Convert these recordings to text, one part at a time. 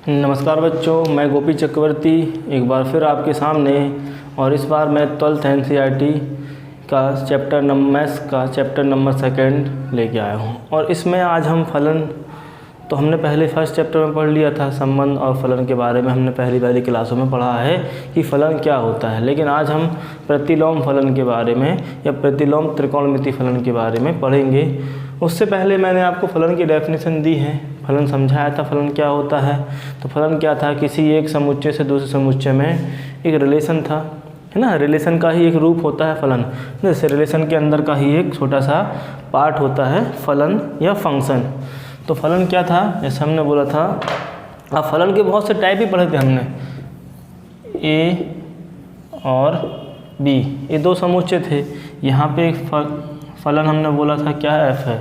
नमस्कार बच्चों, मैं गोपी चक्रवर्ती एक बार फिर आपके सामने और इस बार मैं 12th NCERT का मैथ्स का चैप्टर नंबर 2 लेके आया हूँ। और इसमें आज हम फलन, तो हमने पहले फर्स्ट चैप्टर में पढ़ लिया था संबंध और फलन के बारे में, हमने पहली वाली क्लासों में पढ़ा है कि फलन क्या होता है। लेकिन आज हम प्रतिलोम फलन के बारे में या प्रतिलोम त्रिकोणमिति फलन के बारे में पढ़ेंगे। उससे पहले मैंने आपको फलन की डेफिनेशन दी है, फलन समझाया था फलन क्या होता है। तो फलन क्या था, किसी एक समुच्चय से दूसरे समुच्चय में एक रिलेशन था, है ना। रिलेशन का ही एक रूप होता है फलन, जैसे रिलेशन के अंदर का ही एक छोटा सा पार्ट होता है फलन या फंक्शन। तो फलन क्या था, जैसे हमने बोला था, अब फलन के बहुत से टाइप ही पढ़े थे हमने, ए और बी, ये दो समुच्चय थे। यहाँ पे एक फलन हमने बोला था क्या है, एफ है,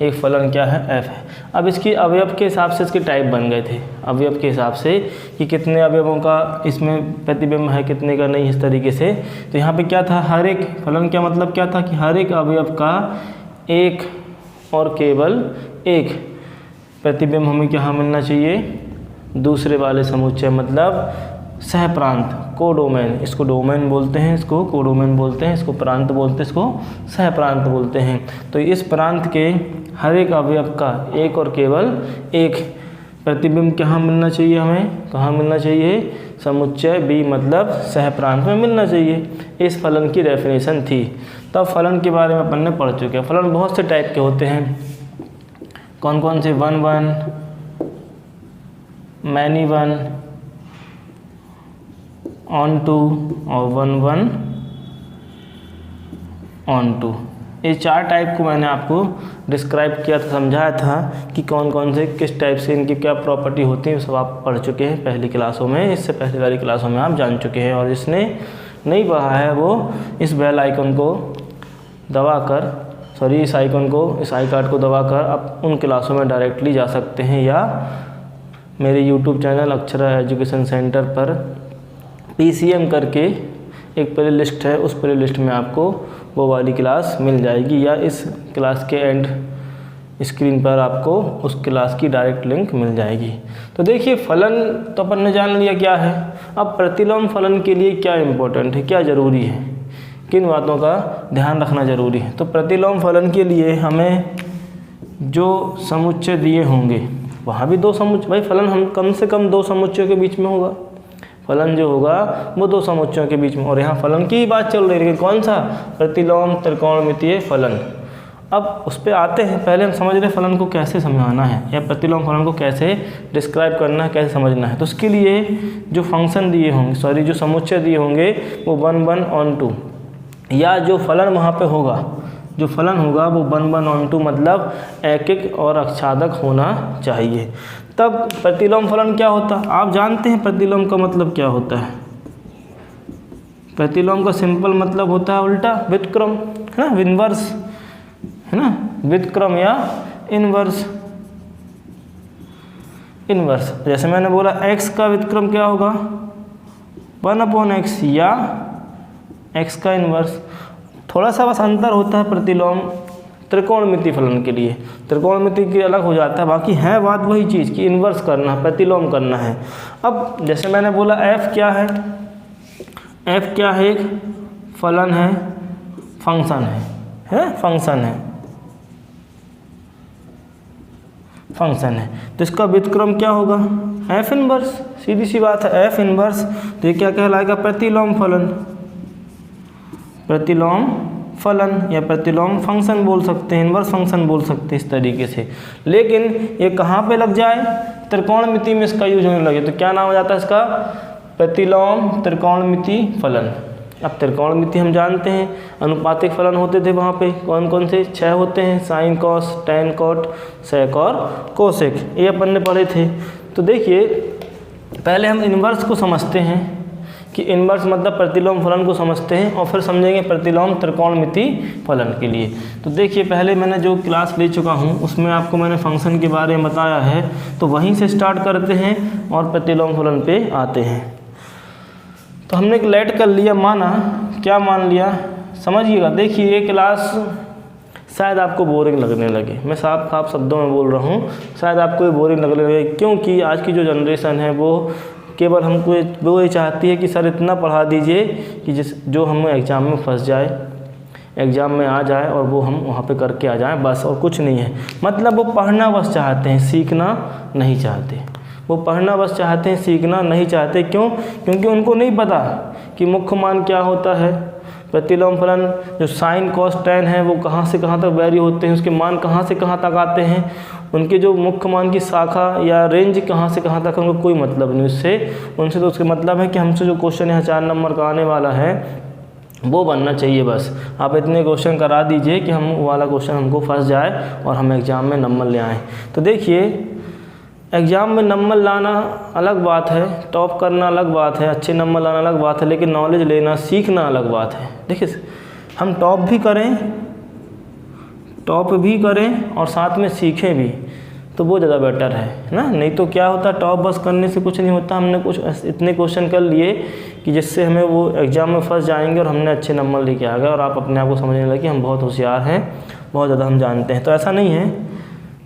एक फलन क्या है, एफ है। अब इसकी अवयव के हिसाब से इसके टाइप बन गए थे, अवयव के हिसाब से कि कितने अवयवों का इसमें प्रतिबिंब है, कितने का नहीं, इस तरीके से। तो यहाँ पे क्या था, हर एक फलन क्या मतलब क्या था कि हर एक अवयव का एक और केवल एक प्रतिबिंब हमें क्या मिलना चाहिए, दूसरे वाले समुच्चय, मतलब सहप्रांत, कोडोमेन। इसको डोमेन बोलते हैं, इसको कोडोमेन बोलते हैं, इसको प्रांत बोलते हैं, इसको सहप्रांत बोलते हैं। तो इस प्रांत के हर एक अवयव का एक और केवल एक प्रतिबिंब कहाँ मिलना चाहिए, हमें कहाँ मिलना चाहिए, समुच्चय बी मतलब सहप्रांत में मिलना चाहिए। इस फलन की डेफिनेशन थी। तब फलन के बारे में अपन ने पढ़ चुके हैं। फलन बहुत से टाइप के होते हैं, कौन कौन से, 1 1, मैनी 1, ऑन टू और 1 1 ऑन टू। ये 4 टाइप को मैंने आपको डिस्क्राइब किया था, समझाया था कि कौन कौन से किस टाइप से इनकी क्या प्रॉपर्टी होती है, सब आप पढ़ चुके हैं पहली क्लासों में, इससे पहले वाली क्लासों में आप जान चुके हैं। और जिसने नहीं पढ़ा है वो इस बेल आइकन को दबाकर, सॉरी इस आइकन को, इस आई कार्ड को दबाकर आप उन क्लासों में डायरेक्टली जा सकते हैं, या मेरे YouTube channel Akshara education centre पर PCM करके एक प्ले लिस्ट है, उस प्ले लिस्ट में आपको वो वाली क्लास मिल जाएगी, या इस क्लास के एंड स्क्रीन पर आपको उस क्लास की डायरेक्ट लिंक मिल जाएगी। तो देखिए, फलन तो अपन ने जान लिया क्या है। अब प्रतिलोम फलन के लिए क्या इम्पोर्टेंट है, क्या ज़रूरी है, किन बातों का ध्यान रखना ज़रूरी है। तो प्रतिलोम फलन के लिए हमें जो समुच्चय दिए होंगे, वहाँ भी दो समुच्चय, भाई फलन हम कम से कम 2 समुच्चयों के बीच में होगा, फलन जो होगा वो 2 समुच्चयों के बीच में। और यहाँ फलन की ही बात चल रही है, कौन सा, प्रतिलोम त्रिकोणमितीय फलन। अब उस पर आते हैं, पहले हम समझ रहे फलन को कैसे समझाना है, या प्रतिलोम फलन को कैसे डिस्क्राइब करना है, कैसे समझना है। तो उसके लिए जो फंक्शन दिए होंगे, सॉरी जो समुच्चय दिए होंगे वो 1 1 ऑन टू, या जो फलन वहाँ पे होगा, जो फलन होगा वो 1 1 ऑन टू मतलब एक एक और अक्षादक होना चाहिए। तब प्रतिलोम फलन क्या होता है, आप जानते हैं प्रतिलोम का मतलब क्या होता है। प्रतिलोम का सिंपल मतलब होता है उल्टा, व्युत्क्रम, है ना, इनवर्स, है ना, व्युत्क्रम या इनवर्स। इनवर्स जैसे मैंने बोला, x का व्युत्क्रम क्या होगा, 1/x, या x का इनवर्स। थोड़ा सा बस अंतर होता है प्रतिलोम त्रिकोणमिति फलन के लिए, त्रिकोणमिति की अलग हो जाता है, बाकी है बात वही चीज़ कि इन्वर्स करना है, प्रतिलोम करना है। अब जैसे मैंने बोला, f क्या है, f क्या है, एक फलन है, फंक्शन है, फंक्शन है, फंक्शन है। तो इसका व्युत्क्रम क्या होगा, f इनवर्स, सीधी सी बात है, f इनवर्स। तो ये क्या कहलाएगा, प्रतिलोम फलन, प्रतिलोम फलन या प्रतिलोम फंक्शन बोल सकते हैं, इनवर्स फंक्शन बोल सकते हैं इस तरीके से। लेकिन ये कहाँ पे लग जाए, त्रिकोणमिति में इसका यूज होने लगे तो क्या नाम हो जाता है इसका, प्रतिलोम त्रिकोणमिति फलन। अब त्रिकोणमिति हम जानते हैं, अनुपातिक फलन होते थे वहाँ पे, कौन कौन से, 6 होते हैं, साइन कॉस, टैन कॉट, सेक और कोसेक, ये अपन ने पढ़े थे। तो देखिए, पहले हम इनवर्स को समझते हैं कि इनवर्स मतलब प्रतिलोम फलन को समझते हैं, और फिर समझेंगे प्रतिलोम त्रिकोणमिति फलन के लिए। तो देखिए, पहले मैंने जो क्लास ले चुका हूँ उसमें आपको मैंने फंक्शन के बारे में बताया है, तो वहीं से स्टार्ट करते हैं और प्रतिलोम फलन पे आते हैं। तो हमने एक लेट कर लिया, माना, क्या मान लिया, समझिएगा। देखिए, ये क्लास शायद आपको बोरिंग लगने लगे। मैं साफ साफ शब्दों में बोल रहा हूँ, शायद आपको ये बोरिंग लगने लगे, क्योंकि आज की जो जनरेशन है वो केवल हमको वो ये चाहती है कि सर इतना पढ़ा दीजिए कि जो हम एग्ज़ाम में फंस जाए, एग्ज़ाम में आ जाए और वो हम वहाँ पे करके आ जाएं, बस और कुछ नहीं है। मतलब वो पढ़ना बस चाहते हैं, सीखना नहीं चाहते। वो पढ़ना बस चाहते हैं, सीखना नहीं चाहते। क्यों? क्योंकि उनको नहीं पता कि मुख्य मान क्या होता है, प्रतिलोम फलन, जो साइन कॉस टेन है वो कहाँ से कहाँ तक वैरी होते हैं, उसके मान कहाँ से कहाँ तक आते हैं, उनके जो मुख्य मान की शाखा या रेंज कहाँ से कहाँ तक, उनको कोई मतलब नहीं उससे। उनसे तो उसके मतलब है कि हमसे जो क्वेश्चन यहाँ 4 नंबर का आने वाला है वो बनना चाहिए। बस आप इतने क्वेश्चन करा दीजिए कि हम वो वाला क्वेश्चन हमको फंस जाए और हम एग्ज़ाम में नंबर ले आएँ। तो देखिए, एग्ज़ाम में नंबर लाना अलग बात है, टॉप करना अलग बात है, अच्छे नंबर लाना अलग बात है, लेकिन नॉलेज लेना, सीखना अलग बात है। देखिए, हम टॉप भी करें और साथ में सीखें भी, तो वो ज़्यादा बेटर है ना। नहीं तो क्या होता, टॉप बस करने से कुछ नहीं होता। हमने कुछ इतने क्वेश्चन कर लिए कि जिससे हमें वो एग्ज़ाम में फंस जाएंगे और हमने अच्छे नंबर लेके आ गए और आप अपने आप को समझने लगे कि हम बहुत होशियार हैं, बहुत ज़्यादा हम जानते हैं। तो ऐसा नहीं है।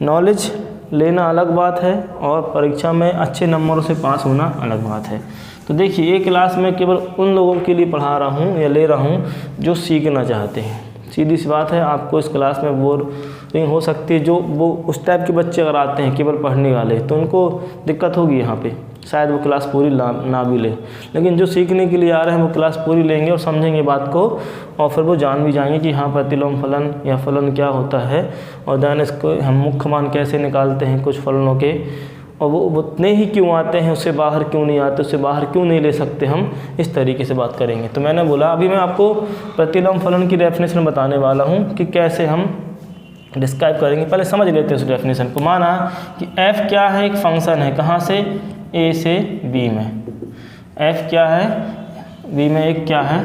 नॉलेज लेना अलग बात है और परीक्षा में अच्छे नंबरों से पास होना अलग बात है। तो देखिए, ये क्लास में केवल उन लोगों के लिए पढ़ा रहा हूँ या ले रहा हूँ जो सीखना चाहते हैं। सीधी सी बात है, आपको इस क्लास में बोरिंग हो सकती है। जो वो उस टाइप के बच्चे अगर आते हैं केवल पढ़ने वाले, तो उनको दिक्कत होगी यहाँ पे, शायद वो क्लास पूरी ना भी ले। लेकिन जो सीखने के लिए आ रहे हैं वो क्लास पूरी लेंगे और समझेंगे बात को, और फिर वो जान भी जाएंगे कि हाँ, प्रतिलोम फलन या फलन क्या होता है, और देन इसको हम मुख्य मान कैसे निकालते हैं कुछ फलनों के, और वो उतने ही क्यों आते हैं, उससे बाहर क्यों नहीं आते, उससे बाहर क्यों नहीं ले सकते। हम इस तरीके से बात करेंगे। तो मैंने बोला अभी मैं आपको प्रतिलोम फलन की डेफिनेशन बताने वाला हूँ कि कैसे हम डिस्क्राइब करेंगे। पहले समझ लेते हैं उस डेफिनेशन को। माना कि f क्या है, एक फंक्शन है, कहाँ से, a से b में। f क्या है, b में एक क्या है,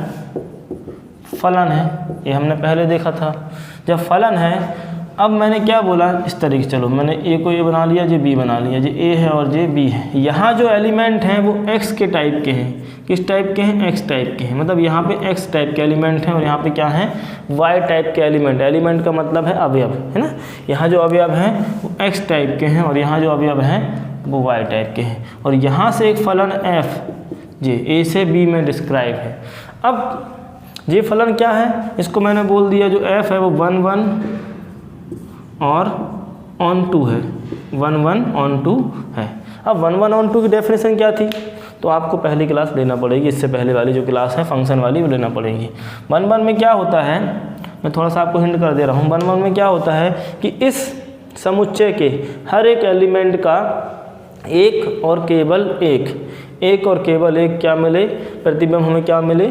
फलन है। ये हमने पहले देखा था। जब फलन है, अब मैंने क्या बोला इस तरीके से, चलो मैंने a को a बना लिया, जे b बना लिया, जे a है और जे b है। यहाँ जो एलिमेंट हैं वो x के टाइप के हैं। किस टाइप के हैं, x टाइप के हैं। मतलब यहाँ पे x टाइप के एलिमेंट हैं और यहाँ पे क्या है, y टाइप के एलिमेंट। एलिमेंट का मतलब है अवयव, है ना। यहाँ जो अवयव हैं वो x टाइप के हैं और यहाँ जो अवयव हैं वो y टाइप के हैं। और यहाँ से एक फलन f जे a से b में डिस्क्राइब है। अब ये फलन क्या है, इसको मैंने बोल दिया जो f है वो 1 1 और ऑन टू है, 1 1 ऑन टू है। अब 1 1 ऑन टू की डेफिनेशन क्या थी, तो आपको पहली क्लास लेना पड़ेगी, इससे पहले वाली जो क्लास है फंक्शन वाली वो लेना पड़ेगी। 1 1 में क्या होता है, मैं थोड़ा सा आपको हिंट कर दे रहा हूँ। 1 1 में क्या होता है कि इस समुच्चय के हर एक एलिमेंट का एक और केवल एक क्या मिले, प्रतिबिंब हमें क्या मिले,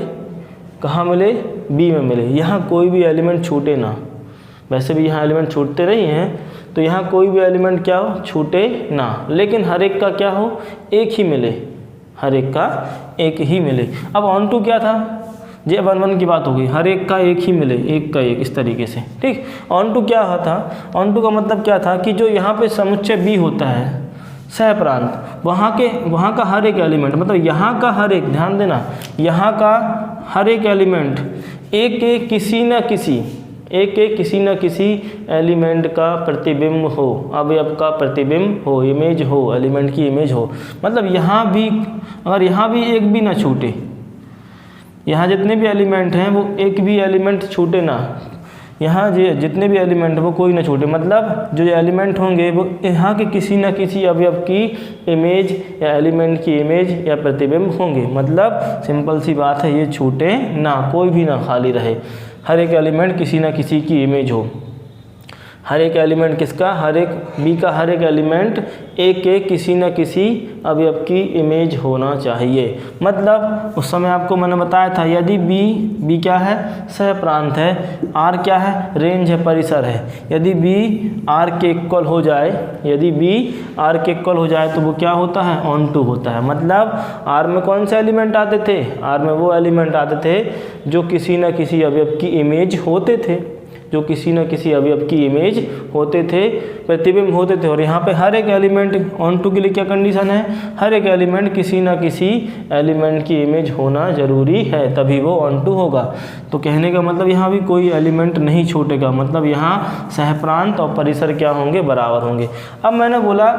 कहाँ मिले, बी में मिले। यहाँ कोई भी एलिमेंट छूटे ना। वैसे भी यहाँ एलिमेंट छूटते नहीं हैं, तो यहाँ कोई भी एलिमेंट क्या हो, छूटे ना, लेकिन हर एक का क्या हो, एक ही मिले, हर एक का एक ही मिले। अब ऑन टू क्या था, ये 1 1 की बात हो गई, हर एक का एक ही मिले, एक का एक, इस तरीके से, ठीक। ऑन टू क्या था, ऑन टू का मतलब क्या था कि जो यहाँ पे समुच्चय बी होता है, सह प्रांत, वहाँ का हर एक एलिमेंट, मतलब यहाँ का हर एक, ध्यान देना, यहाँ का हर एक एलिमेंट एक किसी न किसी एलिमेंट का प्रतिबिंब हो, अवयव का प्रतिबिंब हो, इमेज हो, एलिमेंट की इमेज हो। मतलब यहाँ भी, अगर यहाँ भी एक भी ना छूटे, यहाँ जितने भी एलिमेंट हैं वो एक भी एलिमेंट छूटे ना, यहाँ जितने भी एलिमेंट वो कोई ना छूटे। मतलब जो एलिमेंट होंगे वो यहाँ के किसी न किसी अवयव की इमेज या एलिमेंट की इमेज या प्रतिबिंब होंगे। मतलब सिंपल सी बात है, ये छूटे ना, कोई भी ना खाली रहे, हर एक एलिमेंट किसी न किसी की इमेज हो। हर एक एलिमेंट किसका, हर एक बी का हर एक एलिमेंट एक किसी न किसी अवयव की इमेज होना चाहिए। मतलब उस समय आपको मैंने बताया था, यदि बी क्या है, सह प्रांत है, आर क्या है, रेंज है, परिसर है। यदि बी आर के इक्वल हो जाए, तो वो क्या होता है, ऑन टू होता है। मतलब आर में कौन से एलिमेंट आते थे, आर में वो एलिमेंट आते थे जो किसी न किसी अवयव की इमेज होते थे। जो किसी न किसी अवयव की इमेज होते थे, प्रतिबिंब होते थे। और यहाँ पे हर एक एलिमेंट ऑन टू के लिए क्या कंडीशन है, हर एक एलिमेंट किसी न किसी एलिमेंट की इमेज होना ज़रूरी है, तभी वो ऑन टू होगा। तो कहने का मतलब यहाँ भी कोई एलिमेंट नहीं छूटेगा, मतलब यहाँ सहप्रांत और परिसर क्या होंगे, बराबर होंगे। अब मैंने बोला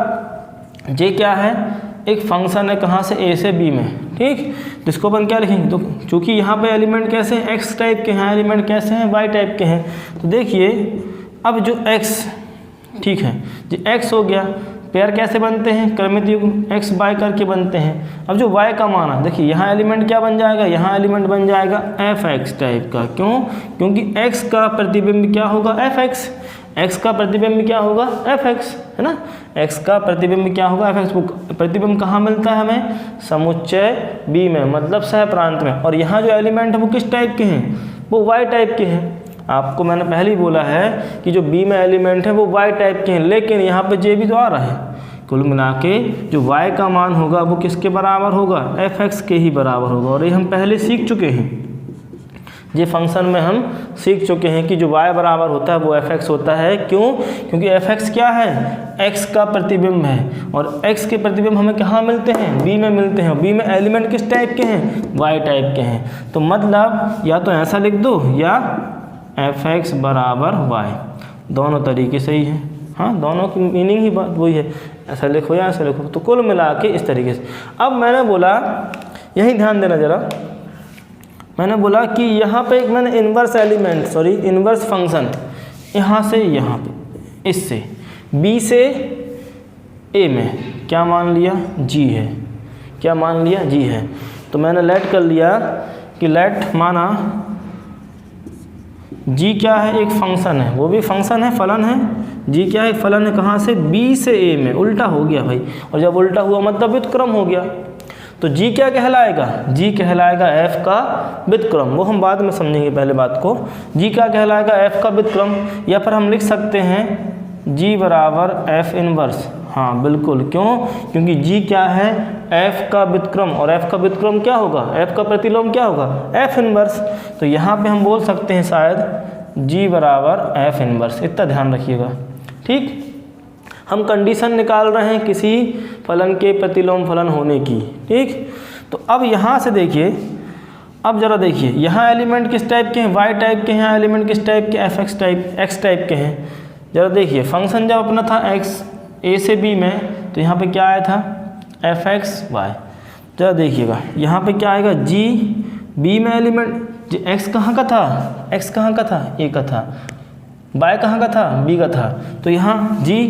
जे क्या है, एक फंक्शन है कहाँ से, ए से बी में, ठीक। तो इसको अपन क्या लिखेंगे, तो चूँकि यहाँ पे एलिमेंट कैसे हैं, एक्स टाइप के हैं, एलिमेंट कैसे हैं, वाई टाइप के हैं। तो देखिए अब जो एक्स, ठीक है, जो एक्स हो गया, पेयर कैसे बनते हैं, क्रमित युग्म एक्स बाय करके बनते हैं। अब जो y का मान है, देखिए यहाँ एलिमेंट क्या बन जाएगा, यहाँ एलिमेंट बन जाएगा एफ एक्स टाइप का। क्यों, क्योंकि x का प्रतिबिंब क्या होगा, एफ एक्स, x का प्रतिबिंब क्या होगा, एफ एक्स, है ना। x का प्रतिबिंब क्या होगा, एफ एक्स। प्रतिबिंब कहाँ मिलता है हमें, समुच्चय B में, मतलब सहप्रांत में। और यहाँ जो एलिमेंट है वो किस टाइप के हैं, वो y टाइप के हैं। आपको मैंने पहले ही बोला है कि जो बी में एलिमेंट है वो वाई टाइप के हैं, लेकिन यहाँ पे जे भी तो आ रहा है। कुल मिला के जो वाई का मान होगा वो किसके बराबर होगा, एफ एक्स के ही बराबर होगा। और ये हम पहले सीख चुके हैं, ये फंक्शन में हम सीख चुके हैं कि जो y बराबर होता है वो एफ एक्स होता है। क्यों, क्योंकि एफ एक्स क्या है, x का प्रतिबिंब है, और x के प्रतिबिंब हमें कहाँ मिलते हैं, b में मिलते हैं। b में एलिमेंट किस टाइप के हैं, y टाइप के हैं। तो मतलब या तो ऐसा लिख दो या एफ एक्स बराबर वाई, दोनों तरीके से ही है। हाँ, दोनों की मीनिंग ही बात वही है, ऐसा लिखो या ऐसा लिखो। तो कुल मिला के इस तरीके से। अब मैंने बोला, यही ध्यान देना ज़रा, मैंने बोला कि यहाँ पे एक मैंने inverse element, sorry inverse function, यहाँ से यहाँ पे, इससे बी से ए में क्या मान लिया, जी है। क्या मान लिया, जी है। तो मैंने लेट कर लिया कि लेट माना जी क्या है, एक फंक्शन है, वो भी फंक्शन है, फलन है। जी क्या है, फलन है, कहाँ से, बी से ए में। उल्टा हो गया भाई, और जब उल्टा हुआ मतलब व्युत्क्रम हो गया। तो जी क्या कहलाएगा, जी कहलाएगा एफ का व्युत्क्रम। वो हम बाद में समझेंगे, पहले बात को। जी क्या कहलाएगा, एफ का व्युत्क्रम। या फिर हम लिख सकते हैं जी बराबर एफ इनवर्स। हाँ बिल्कुल, क्यों, क्योंकि जी क्या है, एफ का व्युत्क्रम, और एफ का व्युत्क्रम क्या होगा, एफ का प्रतिलोम क्या होगा, एफ इनवर्स। तो यहाँ पे हम बोल सकते हैं शायद जी बराबर एफ इनवर्स। इतना ध्यान रखिएगा, ठीक। हम कंडीशन निकाल रहे हैं किसी फलन के प्रतिलोम फलन होने की, ठीक। तो अब यहाँ से देखिए, अब ज़रा देखिए, यहाँ एलिमेंट किस टाइप के हैं, वाई टाइप के हैं, एलिमेंट किस टाइप के, F x type, x type के हैं। ज़रा देखिए, फंक्शन जब अपना था एक्स ए से बी में, तो यहाँ पे क्या आया था, एफ एक्स वाई। ज़रा देखिएगा, यहाँ पे क्या आएगा, जी, बी में एलिमेंट, जी एक्स कहाँ का था, एक्स कहाँ का था, ए का था। वाई कहाँ का था, बी का था। तो यहाँ जी,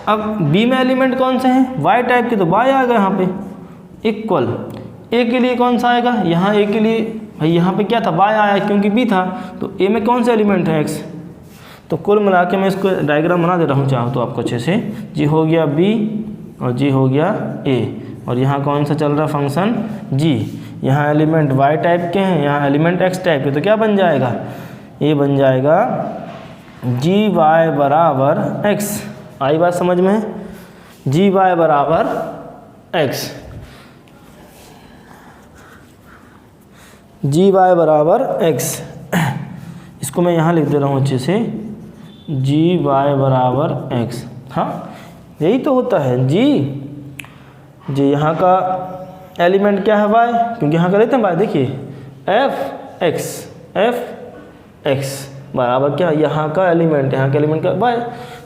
अब बी में एलिमेंट कौन से हैं, वाई टाइप के, तो वाई आएगा यहाँ पे इक्वल। ए के लिए कौन सा आएगा, यहाँ ए के लिए भाई यहाँ पे क्या था, वाई आया क्योंकि बी था। तो ए में कौन सा एलिमेंट है, एक्स। तो कुल मिला के मैं इसको डायग्राम बना दे रहा हूँ, चाहो तो आपको अच्छे से। जी हो गया बी और जी हो गया ए, और यहाँ कौन सा चल रहा फंक्शन, जी। यहाँ एलिमेंट वाई टाइप के हैं, यहाँ एलिमेंट एक्स टाइप के। तो क्या बन जाएगा, ये बन जाएगा जी वाई बराबर एक्स। आई बात समझ में, जी वाई बराबर एक्स, जी वाई बराबर एक्स। इसको मैं यहाँ लिख दे रहा हूँ अच्छे से, जी वाई बराबर एक्स। हाँ यही तो होता है जी। जी यहाँ का एलिमेंट क्या है, वाई, क्योंकि यहाँ का लेते हैं वाई। देखिए एफ एक्स बराबर क्या, यहाँ का एलिमेंट, यहाँ का एलिमेंट क्या, वाई।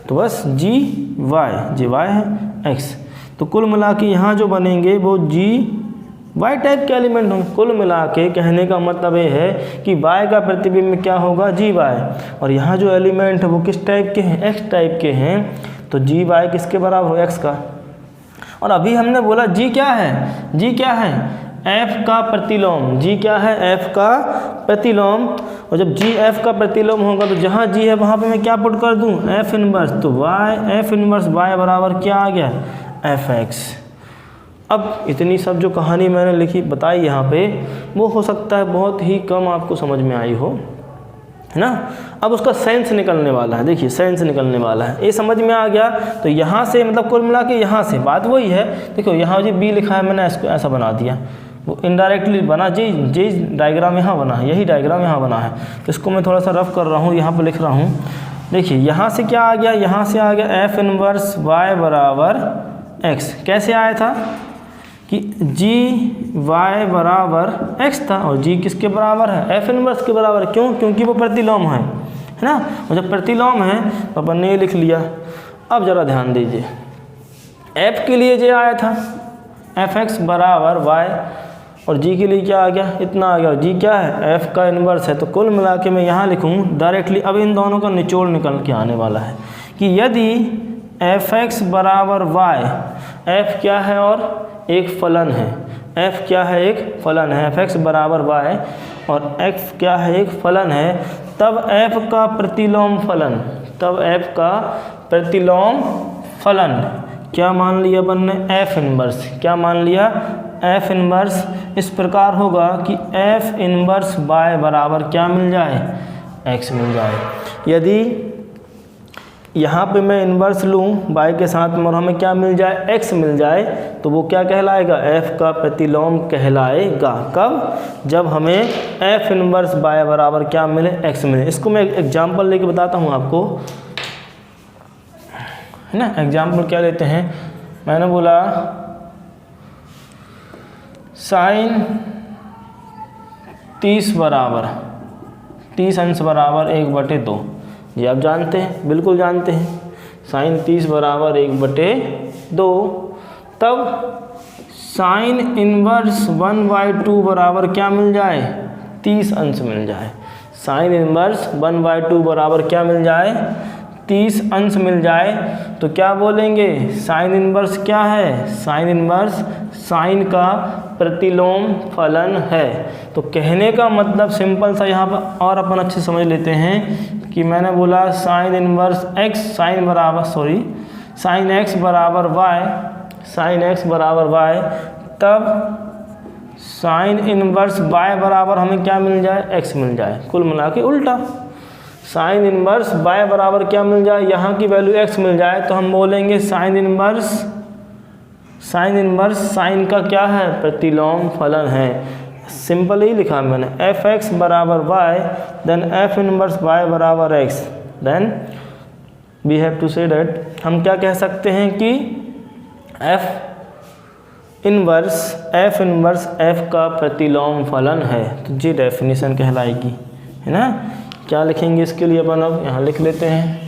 तो बस जी वाई है एक्स। तो कुल मिला के यहाँ जो बनेंगे वो जी वाई टाइप के एलिमेंट होंगे। कुल मिला के कहने का मतलब ये है कि वाई का प्रतिबिंब क्या होगा, जी वाई। और यहाँ जो एलिमेंट है वो किस टाइप के हैं, एक्स टाइप के हैं। तो जी वाई किसके बराबर हो, एक्स का। और अभी हमने बोला जी क्या है, जी क्या है, एफ का प्रतिलोम। जी क्या है, एफ का प्रतिलोम। और जब जी एफ का प्रतिलोम होगा तो जहाँ जी है वहाँ पे मैं क्या पुट कर दूँ, एफ इनवर्स। तो वाई, एफ इनवर्स वाई बराबर क्या आ गया, एफ एक्स। अब इतनी सब जो कहानी मैंने लिखी बताई यहाँ पे, वो हो सकता है बहुत ही कम आपको समझ में आई हो, है ना। अब उसका सेंस निकलने वाला है। देखिए सेंस निकलने वाला है, ये समझ में आ गया। तो यहाँ से मतलब कुल मिला के यहाँ से बात वही है। देखो यहाँ जो बी लिखा है मैंने इसको ऐसा बना दिया, वो इनडायरेक्टली बना, जी डायग्राम यहाँ बना है, यही डायग्राम यहाँ बना है। तो इसको मैं थोड़ा सा रफ कर रहा हूँ, यहाँ पर लिख रहा हूँ। देखिए यहाँ से क्या आ गया, यहाँ से आ गया एफ इनवर्स y बराबर x। कैसे आया था कि g y बराबर x था और g किसके बराबर है, f इनवर्स के बराबर। क्यों? क्योंकि वो प्रतिलोम है ना। और जब प्रतिलोम है तो अपन ने ये लिख लिया। अब ज़रा ध्यान दीजिए, f के लिए जो आया था fx बराबर y, और g के लिए क्या आ गया, इतना आ गया। और g क्या है, f का इन्वर्स है। तो कुल मिला के मैं यहाँ लिखूँ डायरेक्टली। अब इन दोनों का निचोड़ निकल के आने वाला है कि यदि fx बराबर y, f क्या है और एक फलन है, f क्या है, एक फलन है, fx बराबर y और x क्या है, एक फलन है, तब f का प्रतिलोम फलन, तब f का प्रतिलोम फलन क्या मान लिया अपन ने, f इनवर्स। क्या मान लिया, f इनवर्स। इस प्रकार होगा कि f इनवर्स y बराबर क्या मिल जाए, x मिल जाए। यदि यहाँ पे मैं इन्वर्स लूँ y के साथ में और हमें क्या मिल जाए, x मिल जाए, तो वो क्या कहलाएगा, f का प्रतिलोम कहलाएगा। कब, जब हमें f इनवर्स y बराबर क्या मिले, x मिले। इसको मैं एग्जाम्पल लेके बताता हूँ आपको, है ना। एग्जाम्पल क्या लेते हैं, मैंने बोला साइन 30 बराबर 30 अंश बराबर 1/2। ये आप जानते हैं, बिल्कुल जानते हैं, साइन 30 बराबर 1/2। तब साइन इनवर्स 1/2 बराबर क्या मिल जाए, 30 अंश मिल जाए। साइन इनवर्स 1/2 बराबर क्या मिल जाए, 30 अंश मिल जाए। तो क्या बोलेंगे, साइन इनवर्स क्या है, साइन इनवर्स साइन का प्रतिलोम फलन है। तो कहने का मतलब सिंपल सा यहाँ पर और अपन अच्छे समझ लेते हैं कि मैंने बोला साइन इनवर्स x, साइन बराबर साइन x बराबर y, साइन x बराबर y, तब साइन इनवर्स y बराबर हमें क्या मिल जाए, x मिल जाए। कुल मिला के उल्टा, साइन इनवर्स y बराबर क्या मिल जाए, यहाँ की वैल्यू x मिल जाए, तो हम बोलेंगे साइन इनवर्स साइन का क्या है, प्रतिलोम फलन है। सिंपल ही लिखा मैंने, fx बराबर y, then f inverse y बराबर x, then we have to say that, हम क्या कह सकते हैं कि f इनवर्स f का प्रतिलोम फलन है। तो जी डेफिनेशन कहलाएगी, है ना। क्या लिखेंगे इसके लिए अपन, अब यहाँ लिख लेते हैं।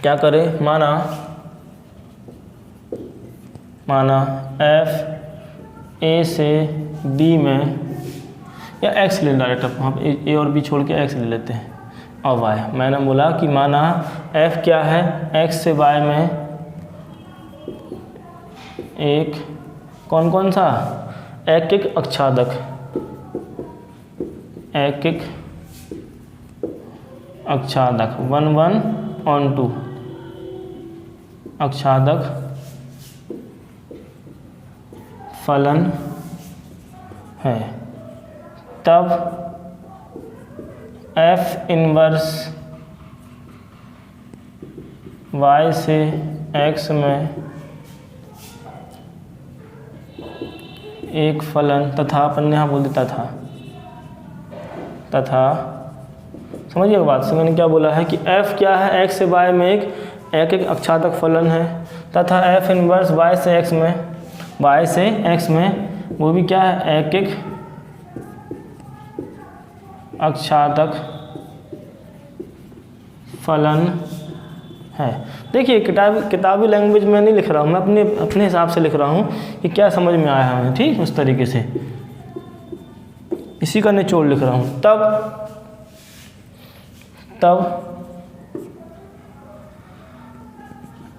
क्या करें, माना f a से b में, या x ले डायरेक्ट, हम a और b छोड़ के x ले लेते हैं, और y। मैंने बोला कि माना f क्या है, x से y में एक कौन सा, एक अक्षादक, एक अक्षादक 1 1 on 2 अक्षादक फलन है। तब f इनवर्स y से x में एक फलन तथा, अपन ने यहाँ बोल देता तथा समझिए बात से, मैंने क्या बोला है कि f क्या है, x से y में एक अक्षादक फलन है, तथा f इनवर्स y से x में वो भी क्या है, एक अक्षादक फलन है। देखिए किताबी लैंग्वेज में नहीं लिख रहा हूँ, मैं अपने हिसाब से लिख रहा हूँ कि क्या समझ में आया हमें, ठीक, उस तरीके से इसी का निचोड़ लिख रहा हूँ। तब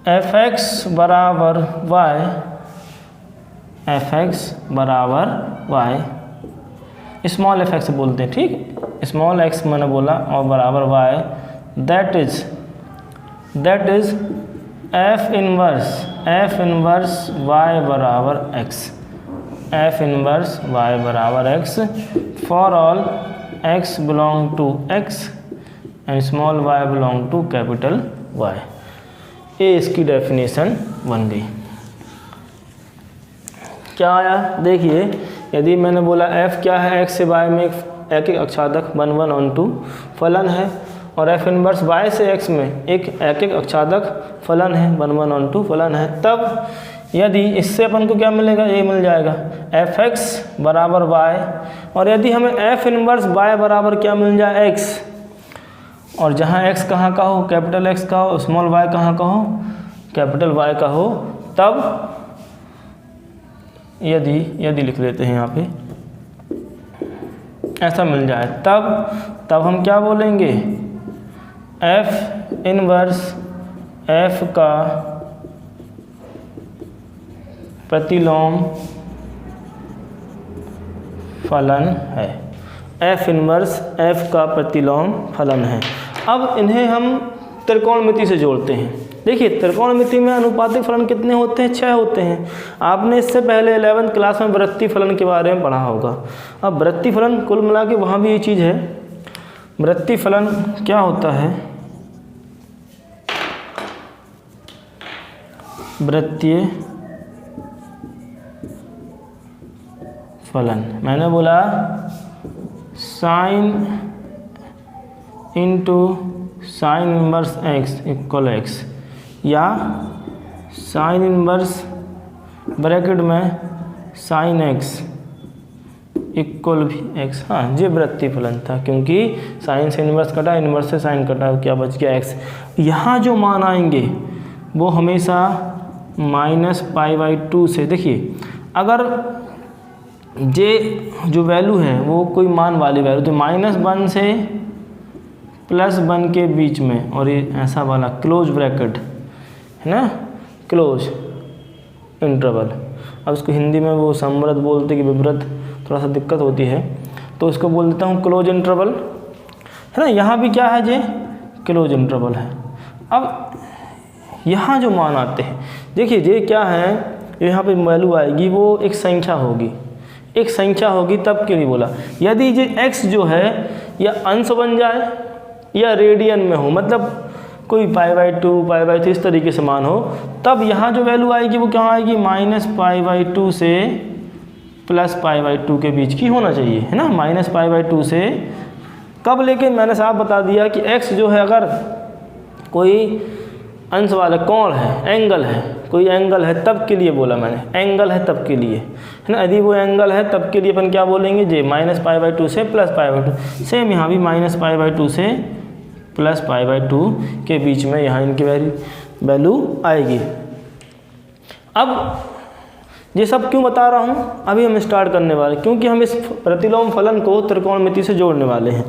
fx बराबर y, स्मॉल fx बोलते हैं, ठीक, स्मॉल x मैंने बोला, और बराबर y, that is f inverse y बराबर x, f इनवर्स y बराबर x for all x belong to x, and small y belong to capital Y। ये इसकी डेफिनेशन बन गई। क्या आया देखिए, यदि मैंने बोला f क्या है, x से y में एक अक्षादक 1 1 on 2 फलन है, और f इनवर्स y से x में एक अक्षादक फलन है 1 1 on 2 फलन है, तब यदि इससे अपन को क्या मिलेगा, ये मिल जाएगा fx बराबर y, और यदि हमें f इनवर्स y बराबर क्या मिल जाए x, और जहाँ x कहाँ का हो, कैपिटल X का हो, स्मॉल y कहाँ का हो, कैपिटल Y का हो, तब यदि लिख लेते हैं यहाँ पे, ऐसा मिल जाए, तब हम क्या बोलेंगे, f इनवर्स f का प्रतिलोम फलन है। f इनवर्स f का प्रतिलोम फलन है। अब इन्हें हम त्रिकोणमिति से जोड़ते हैं। देखिए त्रिकोणमिति में अनुपातिक फलन कितने होते हैं, 6 होते हैं। आपने इससे पहले 11th क्लास में वृत्ति फलन के बारे में पढ़ा होगा। अब वृत्ति फलन कुल मिला के वहाँ भी ये चीज़ है। वृत्ति फलन क्या होता है, वृत्तीय फलन, मैंने बोला sine into sine inverse x equal x, या साइन इनवर्स ब्रैकेट में साइन x इक्वल भी x। हाँ, ये वृत्ति फलन था, क्योंकि साइन से इनवर्स कटा, इनवर्स से साइन कटा, क्या बच गया x। यहाँ जो मान आएंगे वो हमेशा -π/2 से, देखिए अगर जे जो वैल्यू है वो कोई मान वाली वैल्यू, तो -1 से +1 के बीच में, और ये ऐसा वाला क्लोज ब्रैकेट है ना, क्लोज इंटरवल। अब इसको हिंदी में वो समवृत बोलते कि विवृत, थोड़ा सा दिक्कत होती है, तो इसको बोल देता हूँ क्लोज इंटरवल, है ना। यहाँ भी क्या है, जे क्लोज इंटरवल है। अब यहाँ जो मान आते हैं, देखिए जे क्या है, यहाँ पे वैल्यू आएगी, वो एक संख्या होगी, एक संख्या होगी, तब के लिए बोला यदि ये x जो है या अंश बन जाए या रेडियन में हो, मतलब कोई π/2 π/3 इस तरीके से मान हो, तब यहाँ जो वैल्यू आएगी वो क्या आएगी, -π/2 से +π/2 के बीच की होना चाहिए, है ना। -π/2 से कब लेके मैंने साफ बता दिया कि x जो है अगर कोई अंश वाला कोण है, एंगल है, कोई एंगल है, तब के लिए बोला मैंने, एंगल है तब के लिए, है ना। यदि वो एंगल है तब के लिए अपन क्या बोलेंगे, जे -π/2 से +π/2। सेम यहाँ भी -π/2 से +π/2 के बीच में यहाँ इनकी वैल्यू आएगी। अब ये सब क्यों बता रहा हूँ, अभी हम स्टार्ट करने वाले, क्योंकि हम इस प्रतिलोम फलन को त्रिकोणमिति से जोड़ने वाले हैं।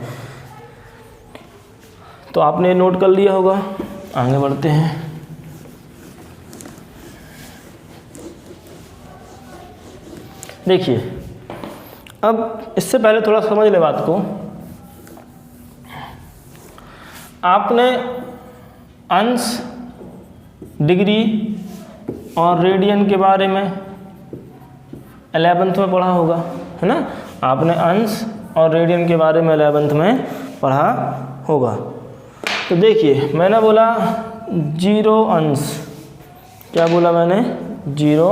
तो आपने नोट कर लिया होगा, आगे बढ़ते हैं। देखिए अब इससे पहले थोड़ा समझ ले बात को। आपने अंश, डिग्री और रेडियन के बारे में 11th में पढ़ा होगा, है ना। आपने अंश और रेडियन के बारे में 11th में पढ़ा होगा। तो देखिए मैंने बोला 0 अंश, क्या बोला मैंने, 0